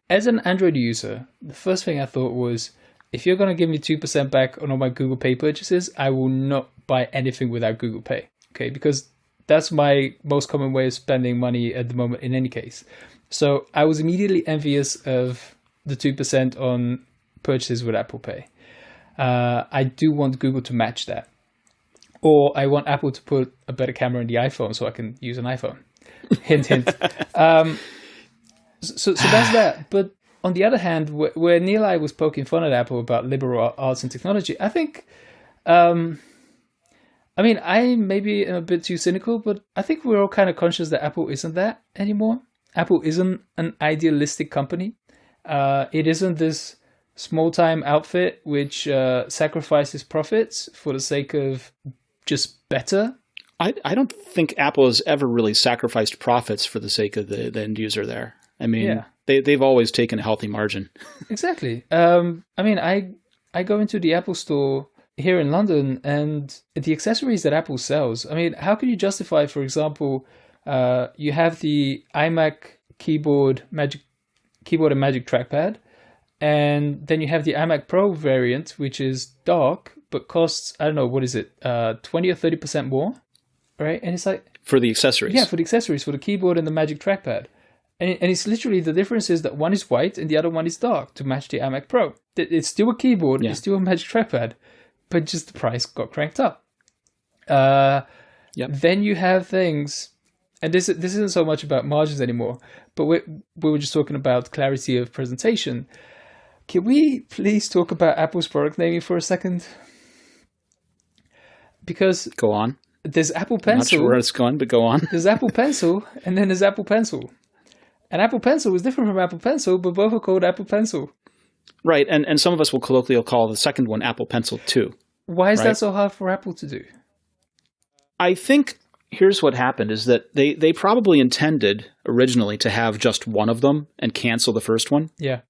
As an Android user, the first thing I thought was, if you're going to give me 2% back on all my Google Pay purchases, I will not buy anything without Google Pay. Okay, because that's my most common way of spending money at the moment in any case. So I was immediately envious of the 2% on purchases with Apple Pay. I do want Google to match that. Or I want Apple to put a better camera in the iPhone so I can use an iPhone. Hint, hint. So that's that. But on the other hand, where Neil was poking fun at Apple about liberal arts and technology, I think, I maybe am a bit too cynical, but I think we're all kind of conscious that Apple isn't that anymore. Apple isn't an idealistic company. It isn't this small-time outfit which sacrifices profits for the sake of just better. I don't think Apple has ever really sacrificed profits for the sake of the end user there. I mean, they've always taken a healthy margin. Exactly. I go into the Apple store here in London, and the accessories that Apple sells, I mean, how can you justify, for example, you have the iMac keyboard and magic trackpad, and then you have the iMac Pro variant, which is dark, but costs, I don't know, what is it, 20 or 30% more, right? And it's like... For the accessories. Yeah, for the accessories, for the keyboard and the magic trackpad. And it's literally, the difference is that one is white and the other one is dark to match the iMac Pro. It's still a keyboard, it's still a magic trackpad, but just the price got cranked up. Then you have things, and this isn't so much about margins anymore, but we were just talking about clarity of presentation. Can we please talk about Apple's product naming for a second? Because... Go on. There's Apple Pencil. I'm not sure where it's going, but go on. There's Apple Pencil, and then there's Apple Pencil. And Apple Pencil is different from Apple Pencil, but both are called Apple Pencil. Right, and some of us will colloquially call the second one Apple Pencil 2. Why is that so hard for Apple to do? I think here's what happened is that they probably intended originally to have just one of them and cancel the first one. Yeah.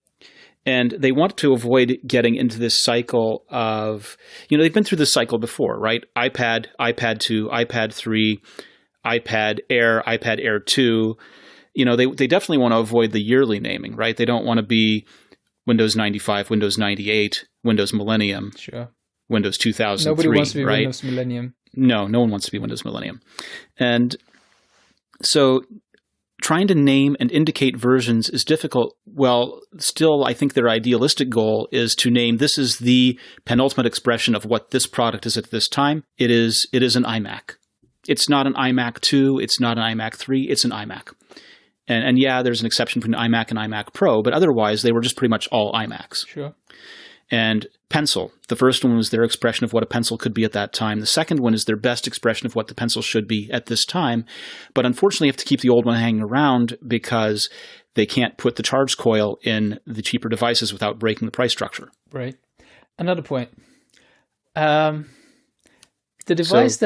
And they want to avoid getting into this cycle of, they've been through this cycle before, right? iPad, iPad 2, iPad 3, iPad Air 2. They definitely want to avoid the yearly naming, right? They don't want to be Windows 95, Windows 98, Windows Millennium, sure, Windows 2003. Nobody wants to be right? Windows Millennium. No one wants to be Windows Millennium. And so trying to name and indicate versions is difficult. Well, still, I think their idealistic goal is to name, this is the penultimate expression of what this product is at this time. It is an iMac. It's not an iMac 2. It's not an iMac 3. It's an iMac. And there's an exception between iMac and iMac Pro, but otherwise they were just pretty much all iMacs. Sure. And Pencil, the first one was their expression of what a pencil could be at that time. The second one is their best expression of what the pencil should be at this time. But unfortunately, you have to keep the old one hanging around because they can't put the charge coil in the cheaper devices without breaking the price structure. Right. Another point. The device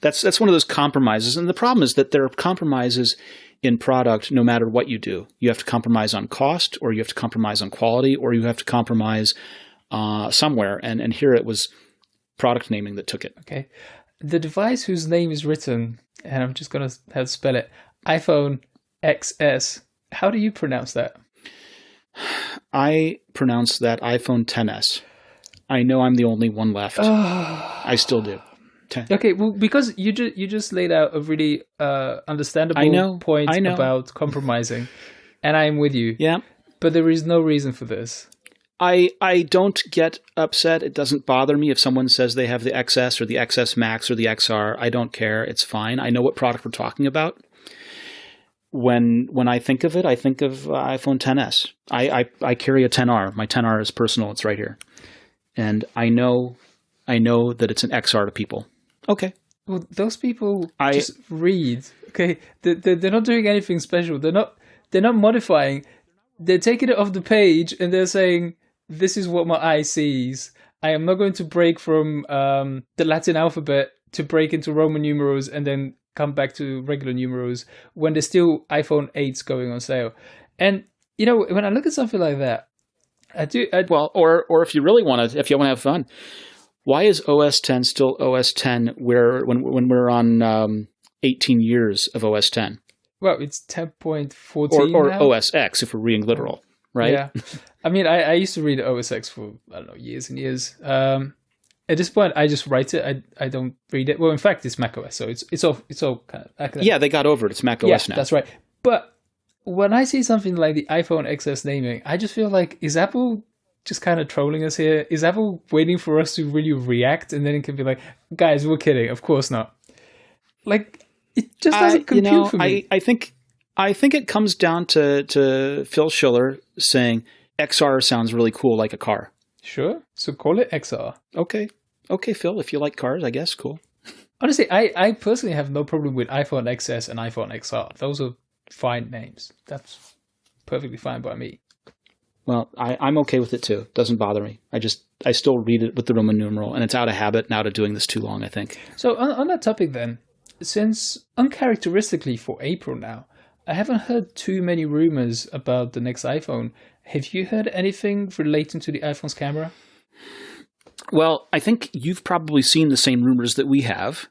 that's one of those compromises. And the problem is that there are compromises in product no matter what you do. You have to compromise on cost, or you have to compromise on quality, or you have to compromise somewhere. And here it was product naming that took it. Okay. The device whose name is written, and I'm just going to have to spell it, iPhone XS. How do you pronounce that? I pronounce that iPhone XS. I know I'm the only one left. I still do. 10. Okay, well, because you just laid out a really understandable point about compromising, and I'm with you. Yeah. But there is no reason for this. I don't get upset. It doesn't bother me if someone says they have the XS or the XS Max or the XR. I don't care. It's fine. I know what product we're talking about. When I think of it, I think of iPhone XS. I carry a 10R. My 10R is personal. It's right here. And I know that it's an XR to people. Okay. Well, those people just read. Okay, they're not doing anything special. They're not modifying. They're taking it off the page and they're saying, "This is what my eye sees. I am not going to break from the Latin alphabet to break into Roman numerals and then come back to regular numerals when there's still iPhone 8s going on sale." And when I look at something like that, or if you really want to, if you want to have fun, why is OS 10 still OS 10 when we're on 18 years of OS 10? Well, it's 10.14 or now. OS X if we're reading literal, right? Yeah. I mean, I used to read OS X for, I don't know, years and years. At this point, I just write it. I don't read it. Well, in fact, it's macOS, so it's all kind of academic. Yeah, they got over it. It's macOS now. That's right. But when I see something like the iPhone XS naming, I just feel like, is Apple just kind of trolling us here? Is Apple waiting for us to really react, and then it can be like, guys, we're kidding. Of course not. Like, it just doesn't compute for me. I think it comes down to Phil Schiller saying XR sounds really cool, like a car. Sure. So call it XR. Okay, Phil, if you like cars, I guess, cool. Honestly, I personally have no problem with iPhone XS and iPhone XR. Those are fine names. That's perfectly fine by me. Well, I'm okay with it too. Doesn't bother me. I still read it with the Roman numeral, and it's out of habit and out of doing this too long, I think. So on that topic then, since uncharacteristically for April now, I haven't heard too many rumors about the next iPhone. Have you heard anything relating to the iPhone's camera? Well, I think you've probably seen the same rumors that we have.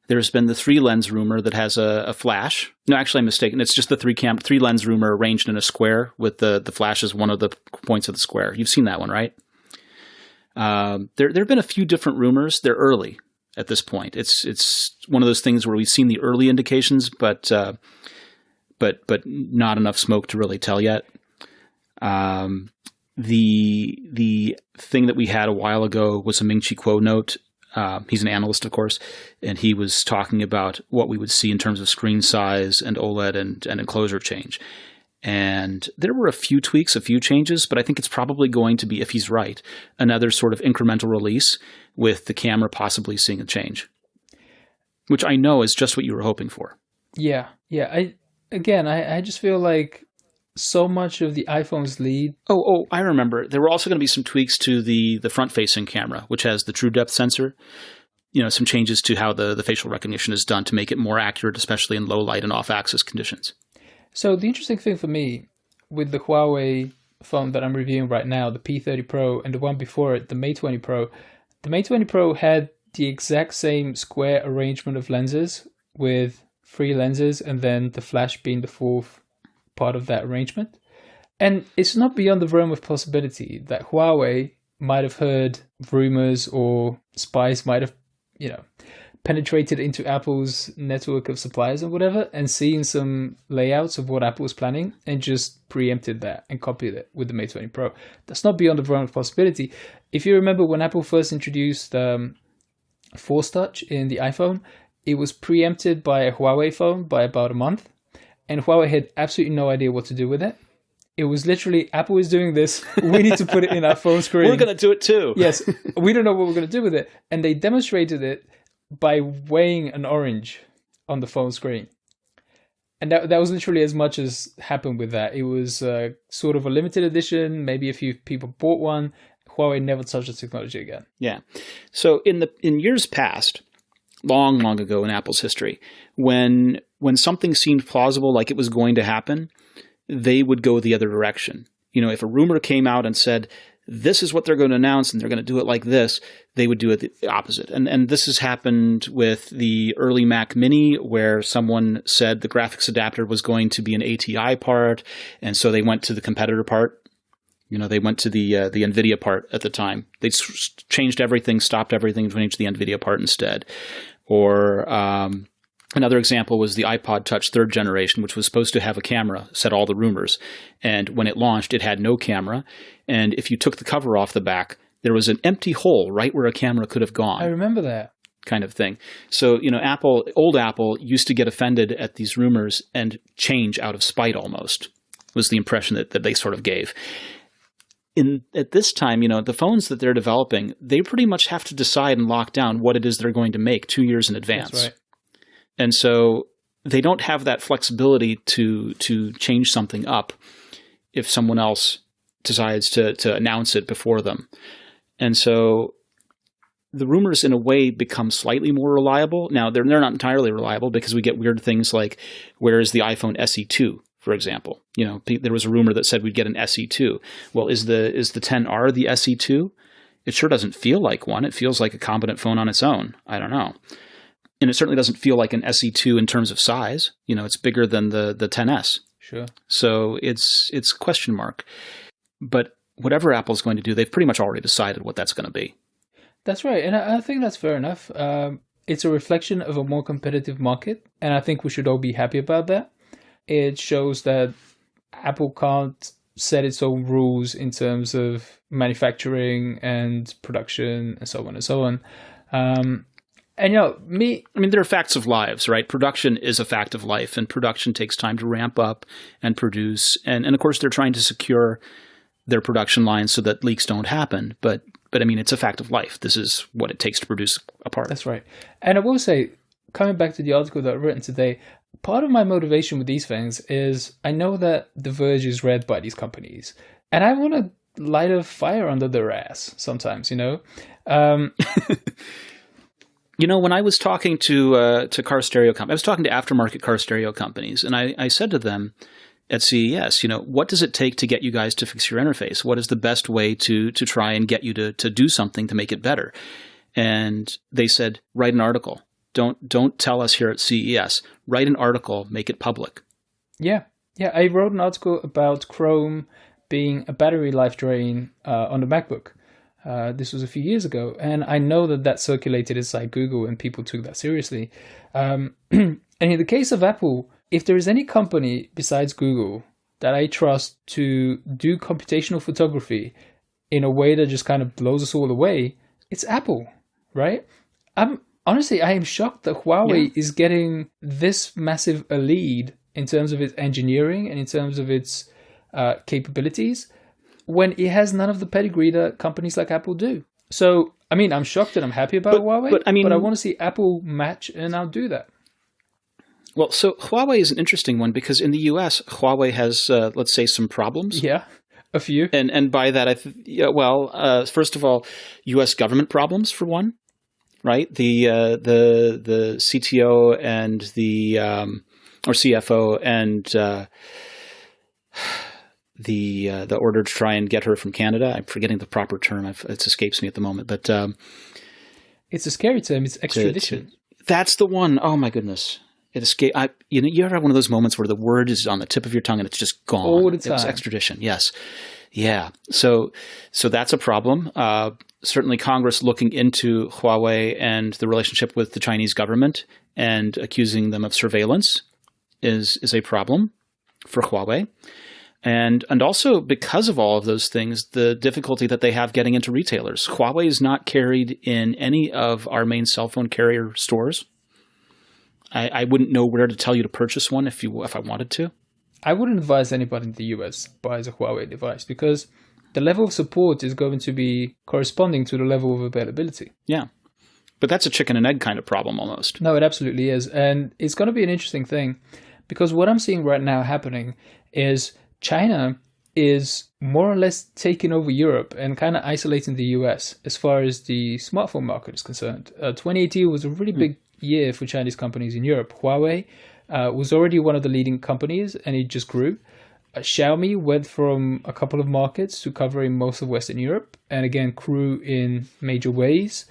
There's been the 3-lens rumor that has a flash. No, actually, I'm mistaken. It's just the 3-lens rumor arranged in a square with the flash as one of the points of the square. You've seen that one, right? There have been a few different rumors. They're early at this point. It's one of those things where we've seen the early indications, but not enough smoke to really tell yet. The thing that we had a while ago was a Ming-Chi Kuo note. He's an analyst, of course, and he was talking about what we would see in terms of screen size and OLED and enclosure change. And there were a few tweaks, a few changes, but I think it's probably going to be, if he's right, another sort of incremental release with the camera possibly seeing a change, which I know is just what you were hoping for. Yeah. I just feel like so much of the iPhone's lead. Oh, I remember. There were also going to be some tweaks to the front-facing camera, which has the true depth sensor. Some changes to how the facial recognition is done to make it more accurate, especially in low light and off-axis conditions. So the interesting thing for me with the Huawei phone that I'm reviewing right now, the P30 Pro, and the one before it, the Mate 20 Pro, the Mate 20 Pro had the exact same square arrangement of lenses with 3 lenses and then the flash being the fourth part of that arrangement. And it's not beyond the realm of possibility that Huawei might have heard rumors or spies might have, penetrated into Apple's network of suppliers and whatever and seen some layouts of what Apple was planning and just preempted that and copied it with the Mate 20 Pro. That's not beyond the realm of possibility. If you remember when Apple first introduced Force Touch in the iPhone, it was preempted by a Huawei phone by about a month. And Huawei had absolutely no idea what to do with it. It was literally, Apple is doing this. We need to put it in our phone screen. We're going to do it too. Yes. We don't know what we're going to do with it. And they demonstrated it by weighing an orange on the phone screen. And that was literally as much as happened with that. It was sort of a limited edition. Maybe a few people bought one. Huawei never touched the technology again. Yeah. So in years past, long, long ago in Apple's history, when something seemed plausible, like it was going to happen, they would go the other direction. If a rumor came out and said, this is what they're going to announce and they're going to do it like this, they would do it the opposite. And this has happened with the early Mac Mini, where someone said the graphics adapter was going to be an ATI part, and so they went to the competitor part. They went to the NVIDIA part at the time. They changed everything, stopped everything, changed the NVIDIA part instead. Or another example was the iPod Touch 3rd generation, which was supposed to have a camera, said all the rumors. And when it launched, it had no camera. And if you took the cover off the back, there was an empty hole right where a camera could have gone. I remember that. Kind of thing. So, old Apple used to get offended at these rumors and change out of spite almost, was the impression that they sort of gave. At this time, the phones that they're developing, they pretty much have to decide and lock down what it is they're going to make 2 years in advance. That's right. And so they don't have that flexibility to change something up if someone else decides to announce it before them. And so the rumors in a way become slightly more reliable. Now, they're not entirely reliable because we get weird things like, where is the iPhone SE2? For example, there was a rumor that said we'd get an SE2. Well, is the 10R the SE2? It sure doesn't feel like one. It feels like a competent phone on its own. I don't know. And it certainly doesn't feel like an SE2 in terms of size. It's bigger than the 10S. Sure. So it's question mark. But whatever Apple's going to do, they've pretty much already decided what that's going to be. That's right. And I think that's fair enough. It's a reflection of a more competitive market. And I think we should all be happy about that. It shows that Apple can't set its own rules in terms of manufacturing and production and so on and so on. And there are facts of lives, right? Production is a fact of life, and production takes time to ramp up and produce. And of course, they're trying to secure their production lines so that leaks don't happen. But it's a fact of life. This is what it takes to produce a part. That's right. And I will say, coming back to the article that I've written today, part of my motivation with these things is I know that The Verge is read by these companies, and I want to light a fire under their ass sometimes, When I was talking to car stereo companies, I was talking to aftermarket car stereo companies, and I said to them at CES, what does it take to get you guys to fix your interface? What is the best way to try and get you to do something to make it better? And they said, write an article. Don't tell us here at CES. Write an article, make it public. Yeah. I wrote an article about Chrome being a battery life drain on the MacBook. This was a few years ago, and I know that circulated inside Google, and people took that seriously. And in the case of Apple, if there is any company besides Google that I trust to do computational photography in a way that just kind of blows us all away, it's Apple, right? Honestly, I am shocked that Huawei is getting this massive a lead in terms of its engineering and in terms of its capabilities when it has none of the pedigree that companies like Apple do. So, I'm shocked and I'm happy about Huawei, but I want to see Apple match and outdo that. Well, so Huawei is an interesting one because in the US, Huawei has, let's say, some problems. Yeah, a few. And by that, first of all, US government problems for one. Right, the CTO and the or CFO and the order to try and get her from Canada. I'm forgetting the proper term; it escapes me at the moment. But it's a scary term. It's extradition. That's the one. Oh my goodness! It escaped. You ever have one of those moments where the word is on the tip of your tongue and it's just gone? All the time. It's extradition. Yes. Yeah. So that's a problem. Certainly Congress looking into Huawei and the relationship with the Chinese government and accusing them of surveillance is a problem for Huawei. And also because of all of those things, the difficulty that they have getting into retailers. Huawei is not carried in any of our main cell phone carrier stores. I wouldn't know where to tell you to purchase one if I wanted to. I wouldn't advise anybody in the US buys a Huawei device because the level of support is going to be corresponding to the level of availability. Yeah. But that's a chicken and egg kind of problem almost. No, it absolutely is. And it's going to be an interesting thing because what I'm seeing right now happening is China is more or less taking over Europe and kind of isolating the US as far as the smartphone market is concerned. 2018 was a really big year for Chinese companies in Europe. Huawei was already one of the leading companies, and it just grew. Xiaomi went from a couple of markets to covering most of Western Europe, and again grew in major ways.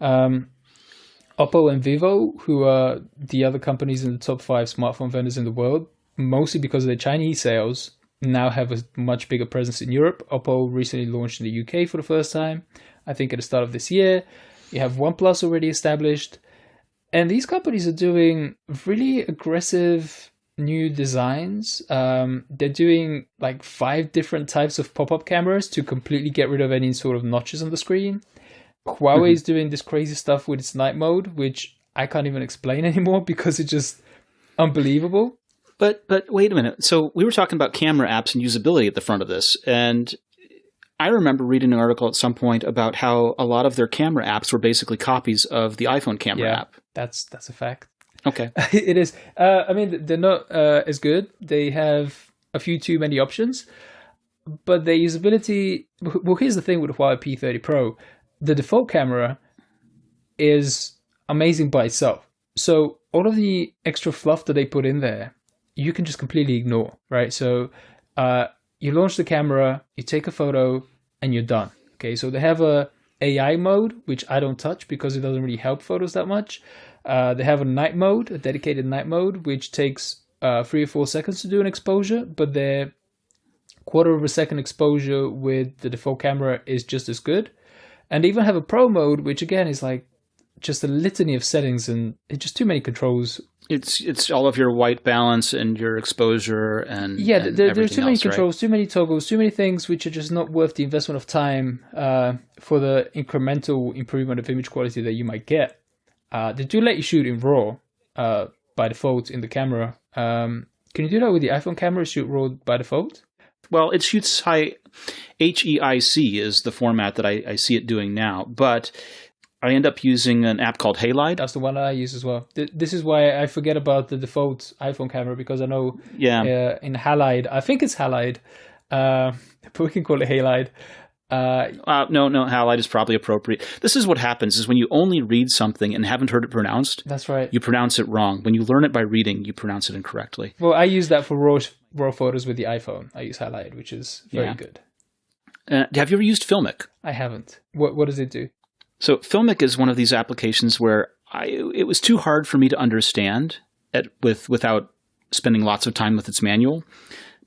Oppo and Vivo, who are the other companies in the top 5 smartphone vendors in the world, mostly because of their Chinese sales, now have a much bigger presence in Europe. Oppo recently launched in the UK for the first time, I think at the start of this year. You have OnePlus already established. And these companies are doing really aggressive new designs. They're doing like 5 different types of pop-up cameras to completely get rid of any sort of notches on the screen. Huawei is doing this crazy stuff with its night mode, which I can't even explain anymore because it's just unbelievable. But wait a minute. So we were talking about camera apps and usability at the front of this, and I remember reading an article at some point about how a lot of their camera apps were basically copies of the iPhone camera app. That's a fact. Okay. It is. I mean, they're not as good. They have a few too many options, but their usability... Well, here's the thing with the Huawei P30 Pro. The default camera is amazing by itself. So all of the extra fluff that they put in there, you can just completely ignore, right? So you launch the camera, you take a photo, and you're done. Okay, so they have a AI mode, which I don't touch because it doesn't really help photos that much. They have a night mode, a dedicated night mode, which takes 3 or 4 seconds to do an exposure, but their quarter of a second exposure with the default camera is just as good. And they even have a pro mode, which again is like just a litany of settings, and it's just too many controls. It's all of your white balance and your exposure and there's too many controls, right? Too many toggles, too many things which are just not worth the investment of time for the incremental improvement of image quality that you might get. They do let you shoot in RAW by default in the camera. Can you do that with the iPhone camera? Shoot RAW by default? Well, it shoots high. HEIC is the format that I see it doing now, but I end up using an app called Halide. That's the one that I use as well. This is why I forget about the default iPhone camera, because I know in Halide, I think it's Halide, but we can call it Halide. No, Halide is probably appropriate. This is what happens is when you only read something and haven't heard it pronounced. That's right. You pronounce it wrong. When you learn it by reading, you pronounce it incorrectly. Well, I use that for raw photos with the iPhone. I use Halide, which is very good. Have you ever used Filmic? I haven't. What does it do? So Filmic is one of these applications where it was too hard for me to understand without spending lots of time with its manual.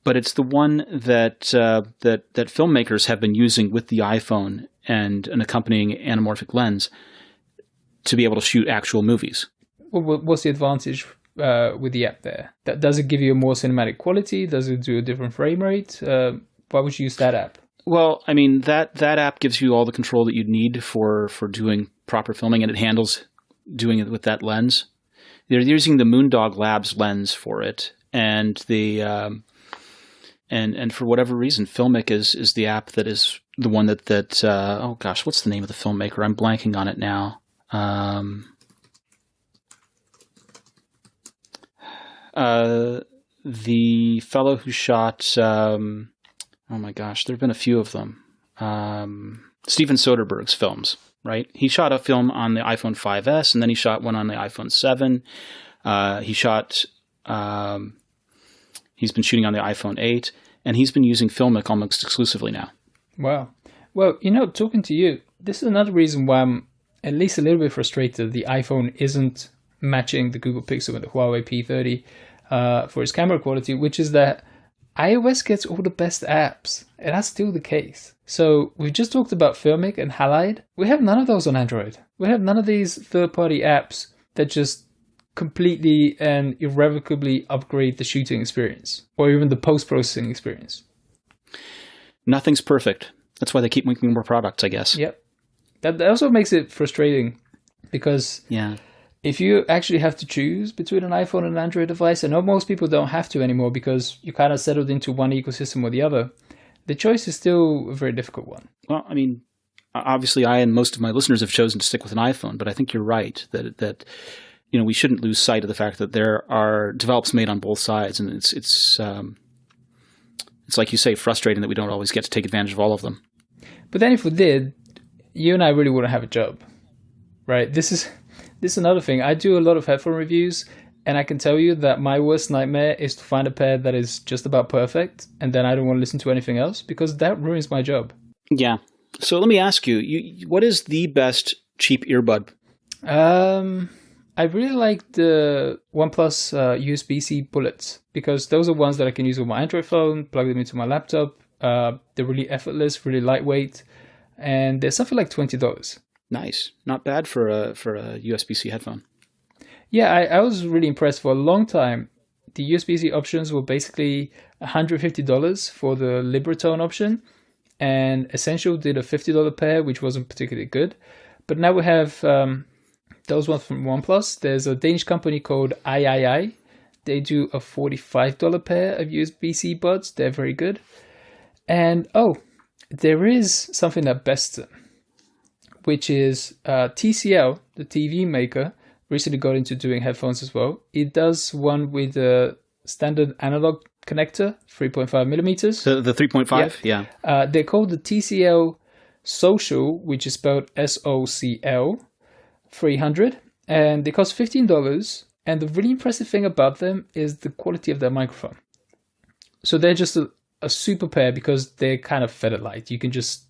But it's the one that filmmakers have been using with the iPhone and an accompanying anamorphic lens to be able to shoot actual movies. Well, what's the advantage with the app there? Does it give you a more cinematic quality? Does it do a different frame rate? Why would you use that app? Well, I mean, that app gives you all the control that you need for doing proper filming, and it handles doing it with that lens. They're using the Moondog Labs lens for it, and and for whatever reason, Filmic is the app that is the one that oh gosh, what's the name of the filmmaker? I'm blanking on it now. The fellow who shot. Oh my gosh, there have been a few of them. Steven Soderbergh's films, right? He shot a film on the iPhone 5S, and then he shot one on the iPhone 7. He's been shooting on the iPhone 8, and he's been using Filmic almost exclusively now. Wow. Well, talking to you, this is another reason why I'm at least a little bit frustrated the iPhone isn't matching the Google Pixel and the Huawei P30 for its camera quality, which is that iOS gets all the best apps, and that's still the case. So we've just talked about Filmic and Halide. We have none of those on Android. We have none of these third-party apps that just completely and irrevocably upgrade the shooting experience or even the post-processing experience. Nothing's perfect. That's why they keep making more products, I guess. Yep. That also makes it frustrating because if you actually have to choose between an iPhone and an Android device, I know most people don't have to anymore because you kind of settled into one ecosystem or the other, the choice is still a very difficult one. Well, I mean, obviously I and most of my listeners have chosen to stick with an iPhone, but I think you're right that we shouldn't lose sight of the fact that there are develops made on both sides, and it's it's like you say, frustrating that we don't always get to take advantage of all of them. But then if we did, you and I really wouldn't have a job, right? This is another thing. I do a lot of headphone reviews, and I can tell you that my worst nightmare is to find a pair that is just about perfect, and then I don't want to listen to anything else, because that ruins my job. Yeah. So let me ask you, what is the best cheap earbud? I really like the OnePlus USB-C bullets, because those are ones that I can use with my Android phone, plug them into my laptop. They're really effortless, really lightweight, and they're something like $20. Nice. Not bad for a USB-C headphone. Yeah, I was really impressed. For a long time, the USB-C options were basically $150 for the Libertone option, and Essential did a $50 pair, which wasn't particularly good. But now we have those ones from OnePlus. There's a Danish company called III. They do a $45 pair of USB-C buds. They're very good. And there is something that bests them, which is TCL, the TV maker, recently got into doing headphones as well. It does one with a standard analog connector, 3.5 millimeters. The 3.5? Yeah. They're called the TCL Social, which is spelled SOCL 300, and they cost $15. And the really impressive thing about them is the quality of their microphone. So they're just a super pair because they're kind of feather light. You can just,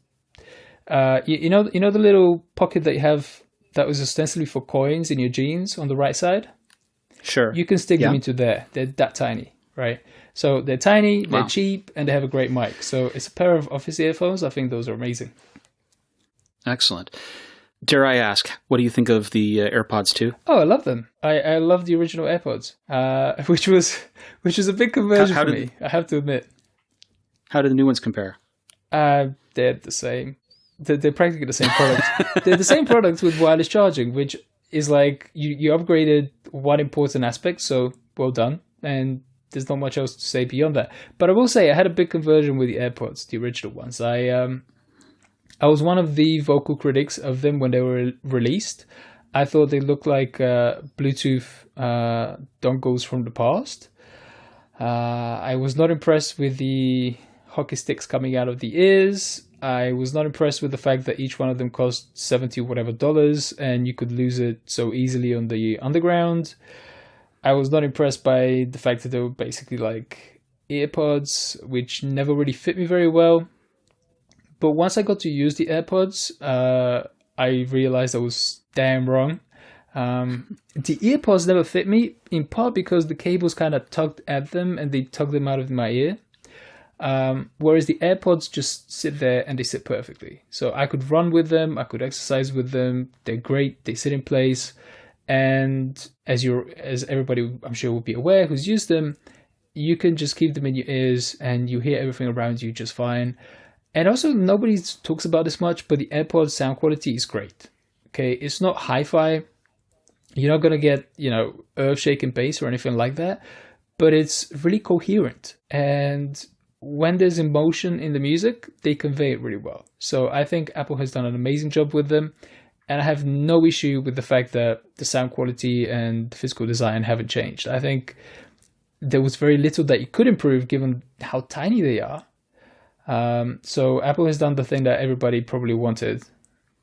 you know the little pocket that you have that was ostensibly for coins in your jeans on the right side? Sure. You can stick them into there. They're that tiny, right? So they're tiny, they're cheap, and they have a great mic. So it's a pair of Office earphones. I think those are amazing. Excellent. Dare I ask, what do you think of the AirPods 2? Oh, I love them. I love the original AirPods, which was a big conversion for me, I have to admit. How do the new ones compare? They're the same. They're practically the same product. They're the same product with wireless charging, which is like you upgraded one important aspect, so well done. And there's not much else to say beyond that. But I will say I had a big conversion with the AirPods, the original ones. I was one of the vocal critics of them when they were released. I thought they looked like Bluetooth dongles from the past. I was not impressed with the hockey sticks coming out of the ears. I was not impressed with the fact that each one of them cost $70 whatever, and you could lose it so easily on the underground. I was not impressed by the fact that they were basically like AirPods, which never really fit me very well. But once I got to use the AirPods, I realized I was damn wrong. The AirPods never fit me, in part because the cables kind of tugged at them and they tugged them out of my ear. Whereas the AirPods just sit there and they sit perfectly. So I could run with them, I could exercise with them. They're great, they sit in place. And as everybody I'm sure will be aware who's used them, you can just keep them in your ears and you hear everything around you just fine. And also, nobody talks about this much, but the AirPods sound quality is great. Okay, it's not hi-fi. You're not going to get, earth-shaking bass or anything like that, but it's really coherent. And when there's emotion in the music, they convey it really well. So I think Apple has done an amazing job with them. And I have no issue with the fact that the sound quality and the physical design haven't changed. I think there was very little that you could improve given how tiny they are. So Apple has done the thing that everybody probably wanted,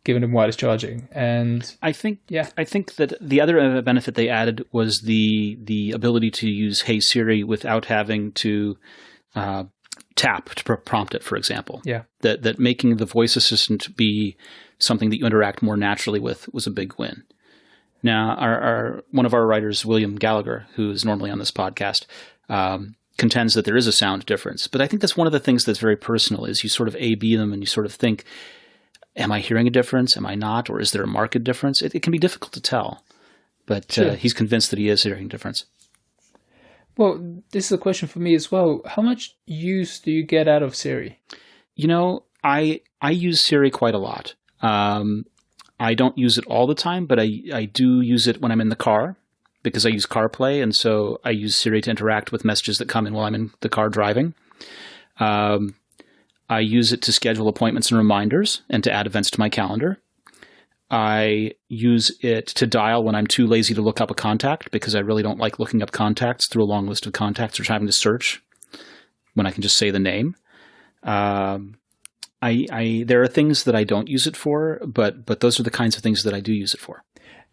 given them wireless charging. And I think that the other benefit they added was the ability to use Hey Siri without having to tap to prompt it, for example. Yeah. That making the voice assistant be something that you interact more naturally with was a big win. Now, our one of our writers, William Gallagher, who is normally on this podcast, contends that there is a sound difference. But I think that's one of the things that's very personal is you sort of A/B them and you sort of think, am I hearing a difference? Am I not? Or is there a marked difference? It can be difficult to tell. But sure. He's convinced that he is hearing a difference. Well, this is a question for me as well. How much use do you get out of Siri? I use Siri quite a lot. I don't use it all the time, but I do use it when I'm in the car because I use CarPlay, and so I use Siri to interact with messages that come in while I'm in the car driving. I use it to schedule appointments and reminders and to add events to my calendar. I use it to dial when I'm too lazy to look up a contact because I really don't like looking up contacts through a long list of contacts or having to search when I can just say the name. There are things that I don't use it for, but those are the kinds of things that I do use it for.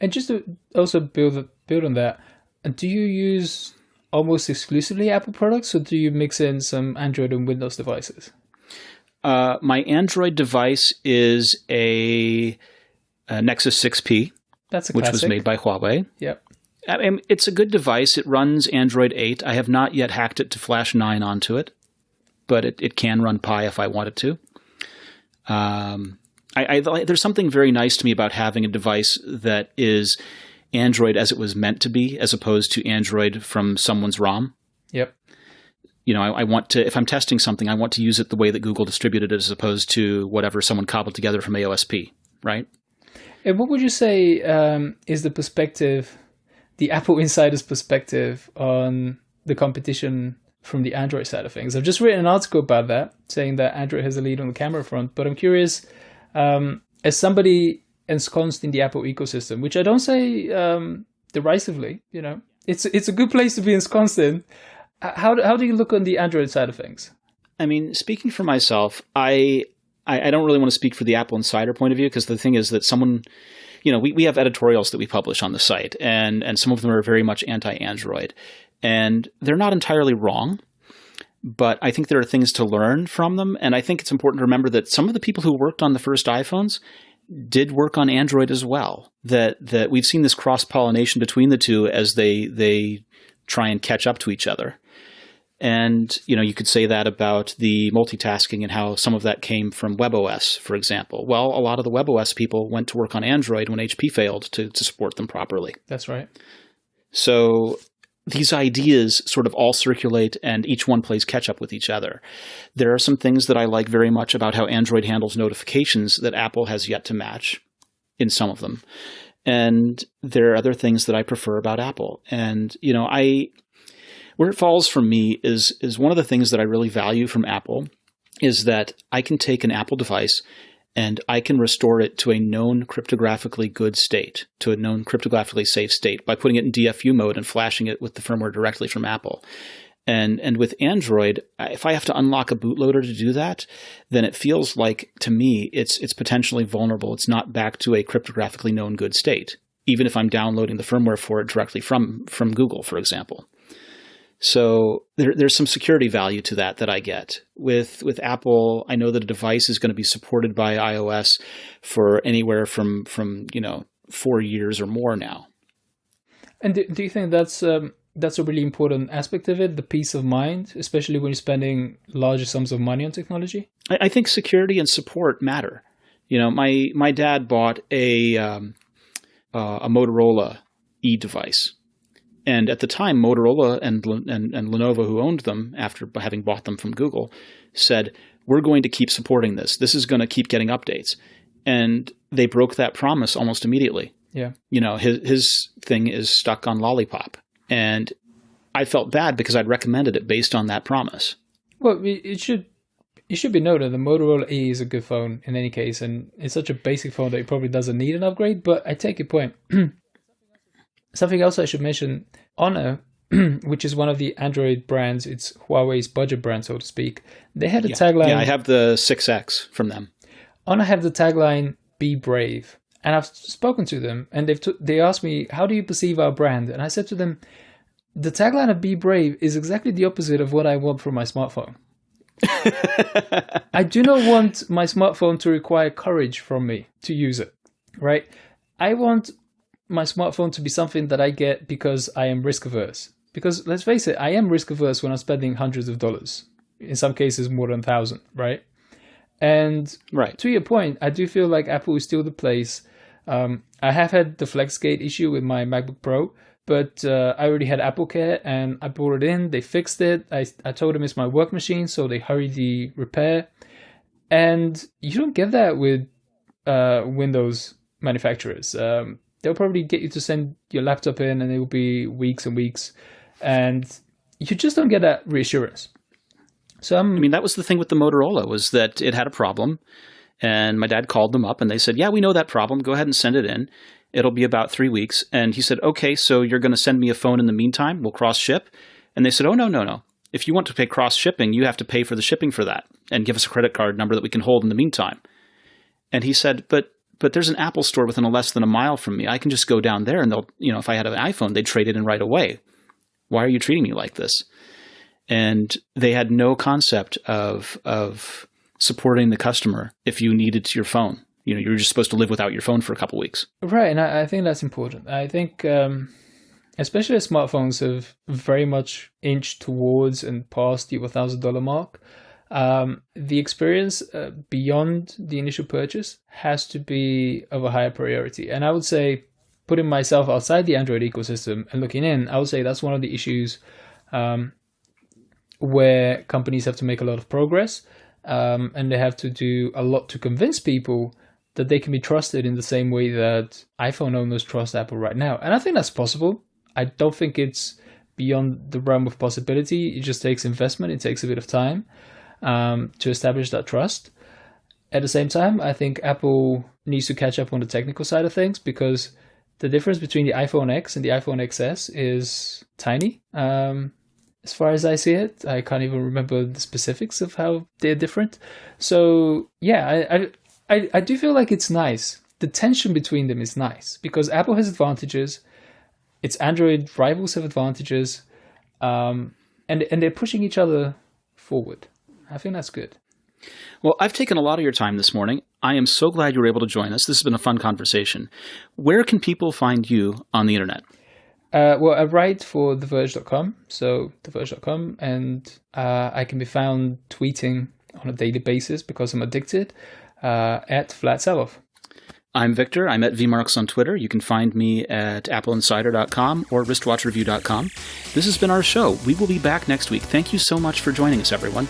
And just to also build on that, do you use almost exclusively Apple products, or do you mix in some Android and Windows devices? My Android device is a Nexus 6P, That's a which classic. was made by Huawei. Yep. It's a good device. It runs Android 8. I have not yet hacked it to Flash 9 onto it, but it can run Pi if I wanted to. There's something very nice to me about having a device that is Android as it was meant to be, as opposed to Android from someone's ROM. Yep. I want to, if I'm testing something, I want to use it the way that Google distributed it as opposed to whatever someone cobbled together from AOSP, right? And what would you say is the perspective, the AppleInsider's perspective on the competition from the Android side of things? I've just written an article about that, saying that Android has a lead on the camera front, but I'm curious, as somebody ensconced in the Apple ecosystem, which I don't say derisively, it's a good place to be ensconced in. How do you look on the Android side of things? I mean, speaking for myself, I don't really want to speak for the AppleInsider point of view, because the thing is that someone, we have editorials that we publish on the site, and some of them are very much anti-Android. And they're not entirely wrong, but I think there are things to learn from them. And I think it's important to remember that some of the people who worked on the first iPhones did work on Android as well. That we've seen this cross-pollination between the two as they try and catch up to each other. And, you could say that about the multitasking and how some of that came from WebOS, for example. Well, a lot of the WebOS people went to work on Android when HP failed to support them properly. That's right. So these ideas sort of all circulate, and each one plays catch up with each other. There are some things that I like very much about how Android handles notifications that Apple has yet to match in some of them. And there are other things that I prefer about Apple. And, where it falls for me is one of the things that I really value from Apple is that I can take an Apple device and I can restore it to a known cryptographically good state, to a known cryptographically safe state by putting it in DFU mode and flashing it with the firmware directly from Apple. And with Android, if I have to unlock a bootloader to do that, then it feels like, to me, it's potentially vulnerable. It's not back to a cryptographically known good state, even if I'm downloading the firmware for it directly from Google, for example. So there's some security value to that I get. With Apple, I know that a device is going to be supported by iOS for anywhere from 4 years or more now. And do you think that's a really important aspect of it, the peace of mind, especially when you're spending larger sums of money on technology? I think security and support matter. My dad bought a Motorola device. And at the time, Motorola and Lenovo, who owned them after having bought them from Google, said, we're going to keep supporting this. This is going to keep getting updates. And they broke that promise almost immediately. Yeah. His thing is stuck on Lollipop. And I felt bad because I'd recommended it based on that promise. Well, it should be noted the Motorola E is a good phone in any case. And it's such a basic phone that it probably doesn't need an upgrade. But I take your point. Something else I should mention, Honor, which is one of the Android brands, it's Huawei's budget brand, so to speak. They had a tagline. Yeah, I have the 6X from them. Honor have the tagline, be brave. And I've spoken to them, and they asked me, how do you perceive our brand? And I said to them, the tagline of be brave is exactly the opposite of what I want from my smartphone. I do not want my smartphone to require courage from me to use it, right? I want my smartphone to be something that I get because I am risk averse. Because let's face it, I am risk averse when I'm spending hundreds of dollars. In some cases, more than 1,000, right? And to your point, I do feel like Apple is still the place. I have had the FlexGate issue with my MacBook Pro, but I already had AppleCare and I brought it in. They fixed it. I told them it's my work machine, so they hurried the repair. And you don't get that with Windows manufacturers. They'll probably get you to send your laptop in and it will be weeks and weeks. And you just don't get that reassurance. So that was the thing with the Motorola, was that it had a problem. And my dad called them up and they said, yeah, we know that problem. Go ahead and send it in. It'll be about 3 weeks. And he said, okay, so you're going to send me a phone in the meantime? We'll cross ship. And they said, oh, no. if you want to pay cross shipping, you have to pay for the shipping for that and give us a credit card number that we can hold in the meantime. And he said, but there's an Apple store within less than a mile from me. I can just go down there and they'll, if I had an iPhone, they'd trade it in right away. Why are you treating me like this? And they had no concept of supporting the customer if you needed your phone. You were just supposed to live without your phone for a couple of weeks. Right, and I think that's important. I think especially as smartphones have very much inched towards and past the $1,000 mark, the experience beyond the initial purchase has to be of a higher priority. And I would say, putting myself outside the Android ecosystem and looking in, I would say that's one of the issues where companies have to make a lot of progress, and they have to do a lot to convince people that they can be trusted in the same way that iPhone owners trust Apple right now. And I think that's possible. I don't think it's beyond the realm of possibility. It just takes investment. It takes a bit of time to establish that trust. At the same time, I think Apple needs to catch up on the technical side of things, because the difference between the iPhone X and the iPhone XS is tiny. As far as I see it, I can't even remember the specifics of how they're different. So yeah, I do feel like it's nice. The tension between them is nice, because Apple has advantages, its Android rivals have advantages, and they're pushing each other forward. I think that's good. Well, I've taken a lot of your time this morning. I am so glad you were able to join us. This has been a fun conversation. Where can people find you on the internet? Well, I write for TheVerge.com, so TheVerge.com, and I can be found tweeting on a daily basis, because I'm addicted, at Vlad Savov. I'm Victor. I'm at VMarks on Twitter. You can find me at AppleInsider.com or WristWatchReview.com. This has been our show. We will be back next week. Thank you so much for joining us, everyone.